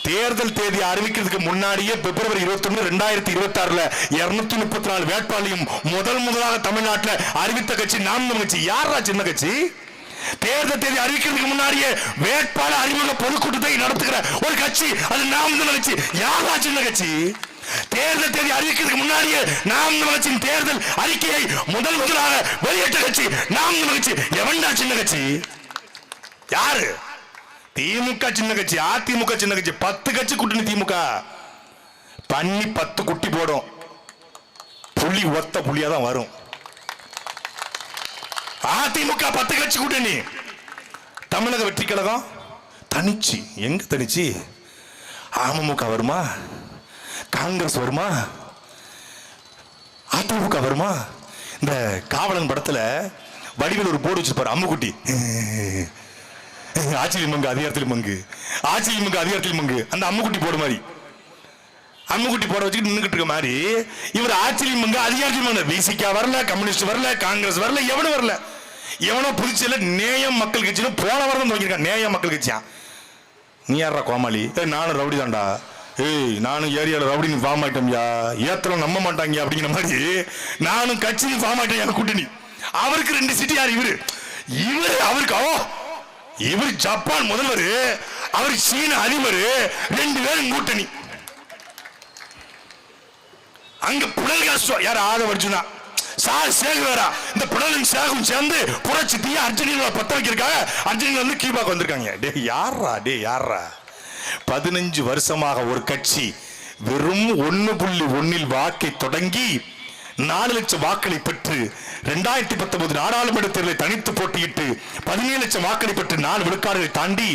தேர்தல் தேதி அறிவிக்கிறதுக்கு முன்னாடியே பிப்ரவரி 21, 2026 234 வேட்பாளையும் முதலாக தமிழ்நாட்டில் அறிவித்த கட்சி நாம் தமிழர் கட்சி. யாரா சின்ன கட்சி? தேர்தல் தேதி அறிவிக்கிறதுக்கு முன்னாடியே வேட்பாளர் அறிமுக பொதுக்கூட்டத்தை நடத்துகிற ஒரு கட்சி அது நாம் தமிழர் கட்சி. யாரா சின்ன கட்சி? தேர்தல் தேதி அறிவிக்கிறதுக்கு முன்னாடியே நாம் தமிழர் கட்சியின் தேர்தல் அறிக்கையை முதலாக வெளியிட்ட கட்சி நாம் தமிழர் கட்சி. எவன்டா சின்ன கட்சி? யாரு? திமுக சின்ன கட்சி, அதிமுக சின்ன கட்சி. 10 கட்சி கூட்டணி திமுக பண்ணி 10 குட்டி போடும். புலி ஒத்த புலியா தான் வரும். அதிமுக 10 கட்சி கூட்டணி. தமிழக வெற்றி கழகம் தனிச்சு. எங்க தனிச்சு? அமமுக வருமா? காங்கிரஸ் வருமா? அதிமுக வருமா? இந்த காவலன் படத்துல வடிவில் ஒரு போர்டு வச்சிருப்பாரு, அம்முக்குட்டி ஆட்சியில் மங்கு அதிகாரத்தில் மங்கு, ஆட்சியில் மங்கு அதிகாரத்தில் மங்கு. அந்த அம்முக்குட்டி போட மாதிரி, அம்முக்குட்டி போட வச்சுக்கிட்டு நின்றுட்டு இருக்க மாதிரி இவர் ஆட்சியில் மங்கு அதிகாரத்தில் மங்கு. விசிகா வரல, கம்யூனிஸ்ட் வரல, காங்கிரஸ் வரல, எவனும் வரல. எவனோ புதுச்சேரியில நேயம் மக்கள் கட்சின்னு போன வாரம் துவங்கிருக்கான். நேயம் மக்கள் கட்சியா? நீ யாரா கோமாளி? நானும் ரவுடி தான்டா. நானும் ஏரியாவில் ரவுடின்னு ஃபார்ம் ஆயிட்டோம்யா, ஏத்தலாம் நம்ப மாட்டாங்க அப்படிங்கிற மாதிரி நானும் கட்சின்னு ஃபார்ம் ஆயிட்டேன் கூட்டணி. அவருக்கு 2 சிட்டி. யார் இவரு? அவருக்கு இவர் ஜப்பான் முதல்வர், அவர் சீன அதிபர், 2 பேரும் கூட்டணி. அங்க புனல் யார்? ஆதவ அர்ஜுனா, சேகுவேரா. இந்த புனலும் சேகும் சேர்ந்து புரட்சி தீய அர்ஜென்டினா பத்த வைக்கிறாங்க. அர்ஜென்டினா வந்து கியூபாக்கு வந்திருக்காங்க. யாரா 15 வருஷமாக ஒரு கட்சி வெறும் 1.1 வாக்கை தொடங்கி 4 லட்சம் வாக்களை பெற்று 2019 நாடாளுமன்ற தேர்தலை தனித்து போட்டியிட்டு 17 லட்சம் வாக்களை பெற்று 4 விழுக்காடுகளை தாண்டி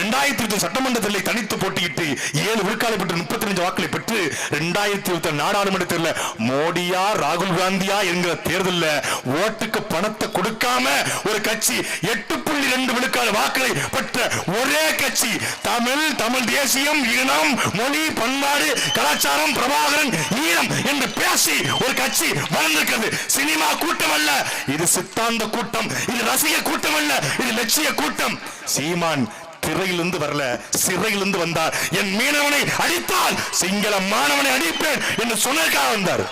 2020 சட்டமன்ற தேர்தலை தனித்து போட்டியிட்டு 7 விழுக்காடு பெற்று 35 வாக்களை பெற்று 2020 நாடாளுமன்ற தேர்தலில் மோடியா ராகுல் காந்தியா என்கிற தேர்தலில் ஓட்டுக்கு பணத்தை கொடுக்காம ஒரு கட்சி 8.2 விழுக்காடு வாக்களை பெற்ற ஒரே கட்சி தமிழ் தேசியம், இனம், மொழி, பண்பாடு, கலாச்சாரம், பிரபாகரன், ஈரம் என்று பேசி ஒரு கட்சி வளர்ந்திருக்கிறது. சினிமா கூட்டம் அல்ல இது, சித்தாந்த கூட்டம். இது ரசிக கூட்டம் அல்ல, இது லட்சிய கூட்டம். சீமான் திரையிலிருந்து வரல, சிறையிலிருந்து வந்தார். என் மீனவனை அடித்தால் சிங்கள மாணவனை அடிப்பேன் என்று சொன்னதுக்காக வந்தார்.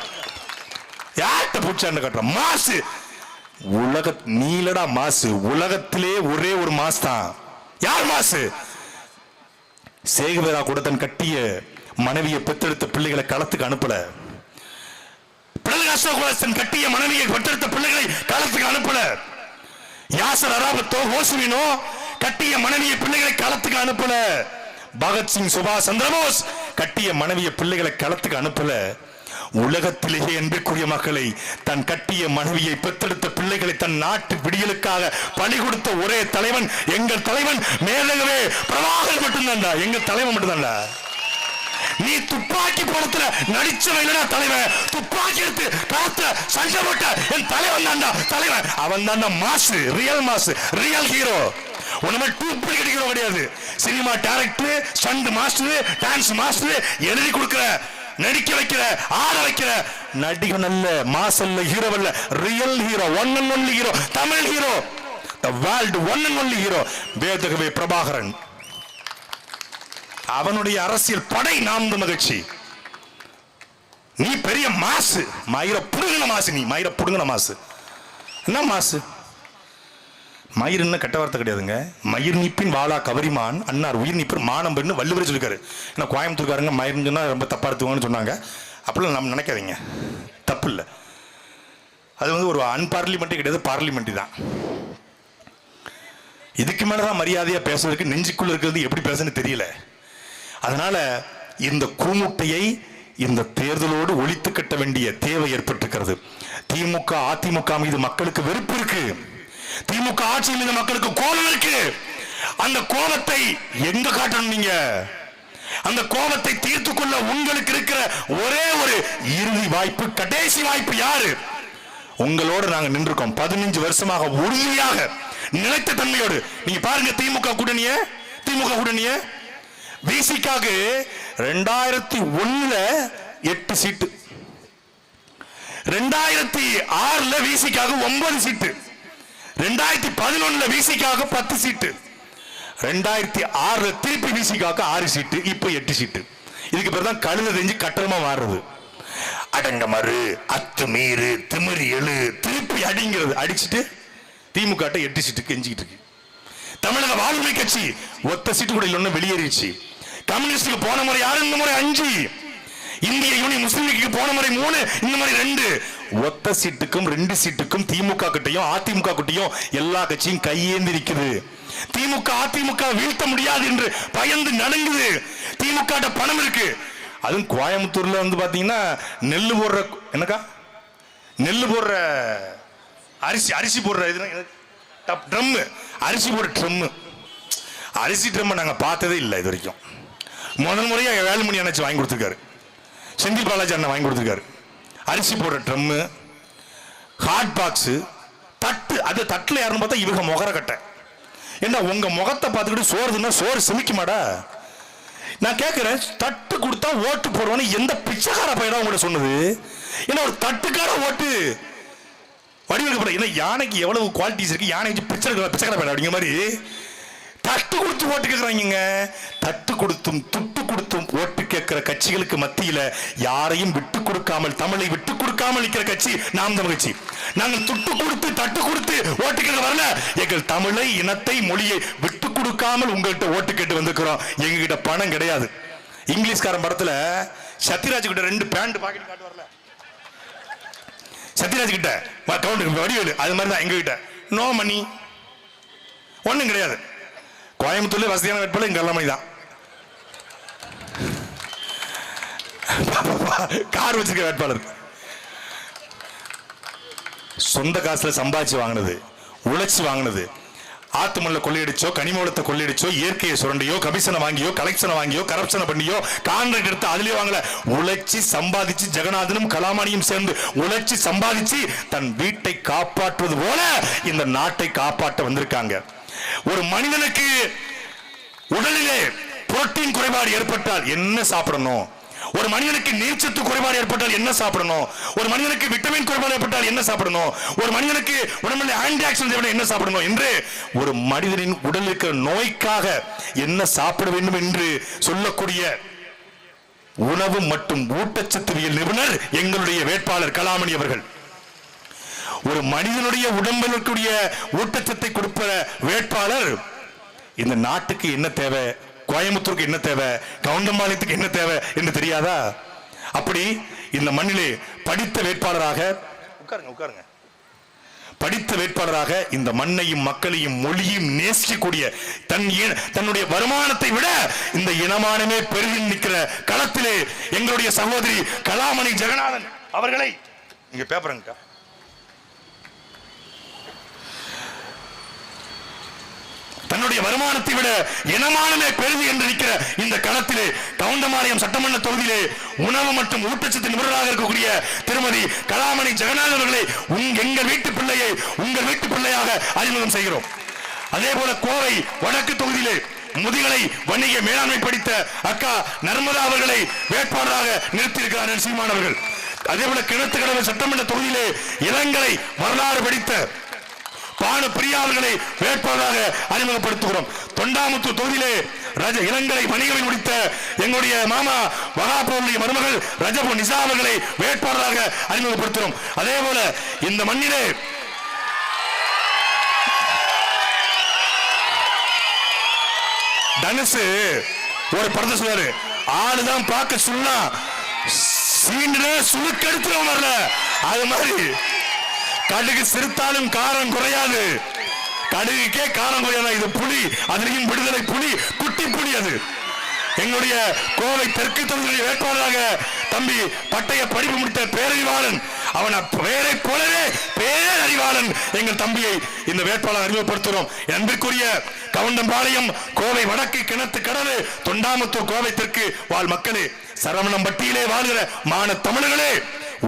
யார்கிட்ட பூச்சாண்ட கட்டுற மாசு? உலக நீலடா மாசு. உலகத்திலே ஒரே ஒரு மாசு தான். யார் மாசு? சேகுவேரா கூட தன் கட்டிய மனைவியை பெற்றெடுத்த பிள்ளைகளை களத்துக்கு அனுப்பல. தன் கட்டிய மனைவியை பெற்றெடுத்த பிள்ளைகளை களத்துக்கு அனுப்பல. யாசர் அராபத்தோ ஹோசிமினோ கட்டிய மனைவியை பிள்ளைகளை களத்துக்கு அனுப்பல. பகத்சிங், சுபாஷ் சந்திரபோஸ் கட்டிய மனைவியை பிள்ளைகளை களத்துக்கு அனுப்பல. உலகத்திலேயே அன்பிற்குரிய மக்களை, தன் கட்டிய மனைவியை பெற்றெடுத்த பிள்ளைகளை தன் நாட்டு விடியலுக்காக பலி கொடுத்த ஒரே தலைவன் எங்கள் தலைவன் மேலகவே பிரபாகர் மட்டும்தான்டா. எங்கள் தலைவன் மட்டும்தான்டா. நீ துப்பாக்கி படத்துல நடிச்சவன் தலைவன், துப்பாக்கி எடுத்து களத்துல சண்டை போட்ட என் தலைவன் தான்டா தலைவன். அவன் தான்டா mass, real mass, real hero. உன்ன டூப்ளிகேட் ஹீரோ கிடையாது. Cinema director, stunt master, dance master, எழுதி கொடுக்கிற, நடிக்க வைக்கிற, ஆட வைக்கிற நடிகன் அல்ல, மாசல்ல, ஹீரோ அல்ல, real hero, one and only hero, Tamil hero, the world one and only hero வேதகவே பிரபாகரன். அவனுடைய அரசியல் படை நாம் மகிழ்ச்சி. நீ பெரிய மாசு, மயிர புடுங்கின மாசு. நீ மயிர புடுங்கின மாசு. என்ன மாசு? மயிர்னு கெட்ட வார்த்தை கிடையாதுங்க. மயிர் நீப்பின் வாழா கவரிமான் அன்னார் உயிர் நீப்பர் மானம் பெண்ணு வள்ளுவர் சொல்லிருக்காரு. ஏன்னா கோயம்புத்தூர்காரங்க மயிர்னு சொன்னா ரொம்ப தப்பா எடுத்துவாங்கன்னு சொன்னாங்க. அப்படிலாம் நம்ம நினைக்காதீங்க, தப்பு இல்லை. அது ஒரு அன்பார்லிமெண்ட்டே கிடையாது, பார்லிமெண்ட் தான். இதுக்கு மேலதான் மரியாதையா பேசுறதுக்கு நெஞ்சுக்குள்ள இருக்கிறது எப்படி பேசுன்னு தெரியல. அதனால இந்த கூமுட்டையை இந்த தேர்தலோடு ஒழித்து கட்ட வேண்டிய தேவை ஏற்பட்டிருக்கிறது. திமுக அதிமுக மீது மக்களுக்கு வெறுப்பு இருக்கு. திமுக ஆட்சி மீது மக்களுக்கு கோபம் இருக்கு. அந்த கோபத்தை எங்க காட்டணும்? நீங்க அந்த கோபத்தை தீர்த்து கொள்ள உங்களுக்கு இருக்கிற ஒரே ஒரு இறுதி வாய்ப்பு, கடைசி வாய்ப்பு யாரு? உங்களோடு நாங்க நின்றுக்கோம் 15 வருஷமாக உறுதியாக நிலைத்த தன்மையோடு. நீங்க பாருங்க, திமுக கூட்டணிய விசிகாக 2001 8 சீட்டு, 2006 விசிகாக 9 சீட்டு, 2011 விசிகாக 10 சீட்டு, 2006 திருப்பி விசிகாக 6 சீட்டு, இப்ப 8 சீட்டு. இதுக்கு பிறகு தான் கழுத தெரிஞ்சு கட்டணமா மாறுறது. அடங்க மறு, அத்துமீறு, திமிரி எழு, திருப்பி அடிங்கிறது. அடிச்சுட்டு திமுக 8 சீட்டு கெஞ்சிக்கிட்டு இருக்கு. தமிழக வாழ்வுரிமை கட்சி ஒத்த சீட்டு கூட இல்ல, வெளியேறிச்சு. கம்யூனிஸ்டுக்கு போன முறை 6, இந்த முறை 5. இந்திய யூனியன் முஸ்லிம் லீக்கு போன முறை 3, இந்த முறை 2. ஒத்த சீட்டுக்கும் 2 சீட்டுக்கும் திமுக கிட்டையும் அதிமுக கிட்டையும் எல்லா கட்சியும் கையேந்தி இருக்குது. திமுக அதிமுக வீழ்த்த முடியாது என்று பயந்து நடுங்குது. திமுக பணம் இருக்கு. அதுவும் கோயம்புத்தூர்ல பாத்தீங்கன்னா நெல்லு போடுற, என்னக்கா நெல்லு போடுற அரிசி போடுற ட்ரம், அரிசி போடுற ட்ரம், அரிசி ட்ரம் நாங்க பார்த்ததே இல்லை இது வரைக்கும். முதல் முறையா வேலுமணி அணைச்சு வாங்கி கொடுத்துருக்காரு, செந்தில் பாலாஜி அண்ணன் வாங்கி கொடுத்துருக்காரு. அரிசி போடுற ட்ரம்மு, ஹாட் பாக்ஸ், தட்டு. அது தட்டுல யாருன்னு பார்த்தா இவங்க முகர கட்ட. ஏன்னா உங்க முகத்தை பார்த்துக்கிட்டு சோறுதுன்னா சோறு செமிக்குமாடா? நான் கேட்கிறேன், தட்டு கொடுத்தா ஓட்டு போடுவான்னு எந்த பிச்சைக்கார பையனா உங்களை சொன்னது? ஏன்னா ஒரு தட்டுக்கார ஓட்டு வடிவெடுக்கப்பட. ஏன்னா யானைக்கு எவ்வளவு குவாலிட்டிஸ் இருக்கு, யானை பிச்சைக்கார பையன் அப்படிங்கிற மாதிரி தட்டு கொடுத்து ஓட்டு கேட்கிறாங்க. தட்டு கொடுத்தும் துட்டு கொடுத்தும் ஓட்டு கேட்கிற கட்சிகளுக்கு மத்தியில யாரையும் விட்டு கொடுக்காமல், தமிழை விட்டு கொடுக்காமல் நிற்கிற கட்சி நாம் தமிழ் கட்சி. நாங்கள் துட்டு கொடுத்து தட்டு கொடுத்து ஓட்டு கேட்க வரல. எங்கள் தமிழை, இனத்தை, மொழியை விட்டு கொடுக்காமல் உங்கள்கிட்ட ஓட்டு கேட்டு வந்திருக்கிறோம். எங்க கிட்ட பணம் கிடையாது. இங்கிலீஷ்காரன் படத்துல சத்யராஜ் கிட்ட 2 பேண்ட் பாக்கெட் காட்டு வரல, சத்யராஜ் கிட்ட வடிவேலு. அது மாதிரிதான் எங்க கிட்ட நோ மணி, ஒண்ணும் கிடையாது. கோயம்புத்தூர்ல வசதியான வேட்பாளர் இங்க எல்லாமே தான். கார் வச்சிருக்க வேட்பாளர் சொந்த காசுல சம்பாதிச்சு வாங்கினது, உழைச்சு வாங்கினது. ஆத்துமல்ல கொள்ளையடிச்சோ, கனிமூலத்தை கொள்ளையடிச்சோ, இயற்கையை சுரண்டியோ, கமிஷனை வாங்கியோ, கலெக்ஷனை வாங்கியோ, கரப்ஷனை பண்ணியோ, கான்ட்ராக்ட் எடுத்து அதுலயே வாங்கல. உழைச்சி சம்பாதிச்சு, ஜெகநாதனும் கலாமணியும் சேர்ந்து உழைச்சி சம்பாதிச்சு தன் வீட்டை காப்பாற்றுவது போல இந்த நாட்டை காப்பாற்ற வந்திருக்காங்க. ஒரு மனிதனுக்கு உடலிலே புரோட்டீன் குறைபாடு ஏற்பட்டால் என்ன சாப்பிடணும்? ஒரு மனிதனுக்கு நீர்ச்சத்து குறைபாடு ஏற்பட்டால் என்ன சாப்பிடணும்? ஒரு மனிதனுக்கு விட்டமின் குறைபாடு ஏற்பட்டால் என்ன சாப்பிடணும்? ஒரு மனிதனுக்கு உடம்புல ஆன்டி ஆக்சிடென்ட் என்ன சாப்பிடணும் என்று ஒரு மனிதனின் உடலுக்கு நோய்க்காக என்ன சாப்பிட வேண்டும் என்று சொல்லக்கூடிய உணவு மற்றும் ஊட்டச்சத்துவியல் நிபுணர் எங்களுடைய வேட்பாளர் கலாமணி அவர்கள். ஒரு மனிதனுடைய உடம்பினுடைய ஊட்டச்சத்தை கொடுப்ப வேட்பாளர். இந்த நாட்டுக்கு என்ன தேவை? கோயம்புத்தூருக்கு என்ன தேவை, கவுண்டம்பாளையத்துக்கு என்ன தேவை என்று தெரியாதா? அப்படி இந்த மண்ணிலே படித்த வேட்பாளராக உட்காருங்க படித்த வேட்பாளராக இந்த மண்ணையும் மக்களையும் மொழியும் நேசிக்கக்கூடிய தன்னுடைய வருமானத்தை விட இந்த இனமானமே பெருகி நிற்கிற களத்திலே எங்களுடைய சகோதரி கலாமணி ஜெகநாதன் அவர்களை இங்க பேப்பருங்க தன்னுடைய வருமானத்தை விட இனமானமே பெருதி என்று நிற்கிற இந்த களத்திலே கவுண்டம்பாளையம் சட்டமன்ற தொகுதியிலே உணவு மற்றும் ஊட்டச்சத்து நிபுணராக இருக்கக்கூடிய திருமதி கலாமணி ஜெகநாதன் அவர்களை எங்கள் வீட்டு பிள்ளையை உங்கள் வீட்டு பிள்ளையாக அறிமுகம் செய்கிறோம். அதே போல கோவை வடக்கு தொகுதியிலே முதுகலை வணிக மேலாண்மை படித்த அக்கா நர்மதா அவர்களை வேட்பாளராக நிறுத்தியிருக்கிறார் சீமான் அவர்கள். அதே போல கிணத்துக்கடவு சட்டமன்ற தொகுதியிலே இளங்கலை வரலாறு படித்த பானு பிரியா அவர்களை வேட்பாளராக அறிமுகப்படுத்துகிறோம். தொண்டாமுத்தூர் தொகுதியிலே இளங்கலை வணிகமை முடித்த எங்களுடைய மாமா வகாபூருடைய மருமகள் ரஜபு நிசா அவர்களை வேட்பாளராக அறிமுகப்படுத்துகிறோம். அதே போல இந்த மண்ணிலே தனுசு ஒரு படத்தை சொல்றாரு, ஆளுதான் பார்க்க சொன்னா சீண்டு சுழுக்கெடுத்துரும் வரல, அது மாதிரி கடுகு சிறுத்தாலும் காரம் குறையாது, கடுகுக்கே காரம் குறையாது. இது புலி, அதிலையும் விடுதலை புலி, குட்டி புலி. அது எங்களுடைய கோவை தெற்கு தொகுதியுடைய வேட்பாளராக தம்பி பட்டய படிப்பு முடித்த பேரறிவாளன், அவனை பேரை போலவே பேரறிவாளன் எங்கள் தம்பியை இந்த வேட்பாளர் அறிமுகப்படுத்துகிறோம். அன்பிற்குரிய கவுண்டம்பாளையம், கோவை வடக்கு, கிணத்து கடவு, தொண்டாமுத்தூர், கோவை தெற்கு வாழ் மக்களே, சரவணம்பட்டியிலே வாழ்கிற மான தமிழர்களே,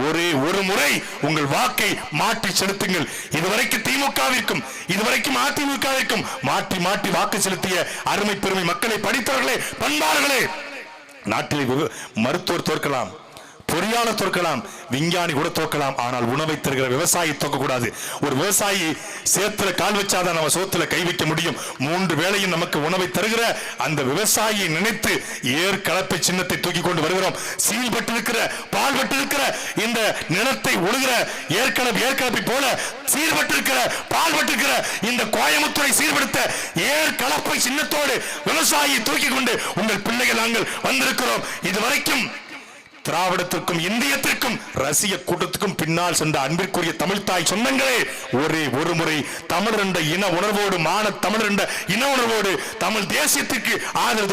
ஒரே ஒரு முறை உங்கள் வாக்கை மாற்றி செலுத்துங்கள். இதுவரைக்கும் திமுகவிற்கும் இதுவரைக்கும் அதிமுகவிற்கும் மாற்றி மாற்றி வாக்கு செலுத்திய அருமை பெருமை மக்களை, படித்தவர்களே, பண்பாளர்களே, நாட்டில் மருத்துவர் தோற்கலாம், பொறியாளர் தோற்கலாம், விஞ்ஞானி கூட தோற்கலாம், ஆனால் உணவை தருகிற விவசாயி தோற்கக்கூடாது. ஒரு விவசாயி சேத்துல கால் வச்சாதான் நம்ம சோத்துல கை வைக்க முடியும். 3 வேளையும் நமக்கு உணவை தருகிற அந்த விவசாயியை நினைத்து ஏற்கலப்பை சின்னத்தை தூக்கி கொண்டு வருகிறோம். சீல்பட்டிருக்கிற பால்பட்டிருக்கிற இந்த நிலத்தை ஒழுகிற ஏற்கலப்பை போல சீர்பட்டிருக்கிற பால்பட்டிருக்கிற இந்த கோயம்புத்தூரை சீர்படுத்த ஏற்கலப்பை சின்னத்தோடு விவசாயியை தூக்கி கொண்டு உங்கள் பிள்ளைகள் நாங்கள் வந்திருக்கிறோம். இதுவரைக்கும் திராவிடத்திற்கும் இந்தியத்திற்கும் ரசிய கூட்டத்துக்கும் பின்னால் சென்ற அன்பிற்குரிய தமிழ் தாய் சொந்தங்களே, ஒரே ஒரு முறை தமிழ் என்ற இன உணர்வோடு, மான தமிழ் என்ற இன உணர்வோடு தமிழ் தேசியத்திற்கு ஆதரவு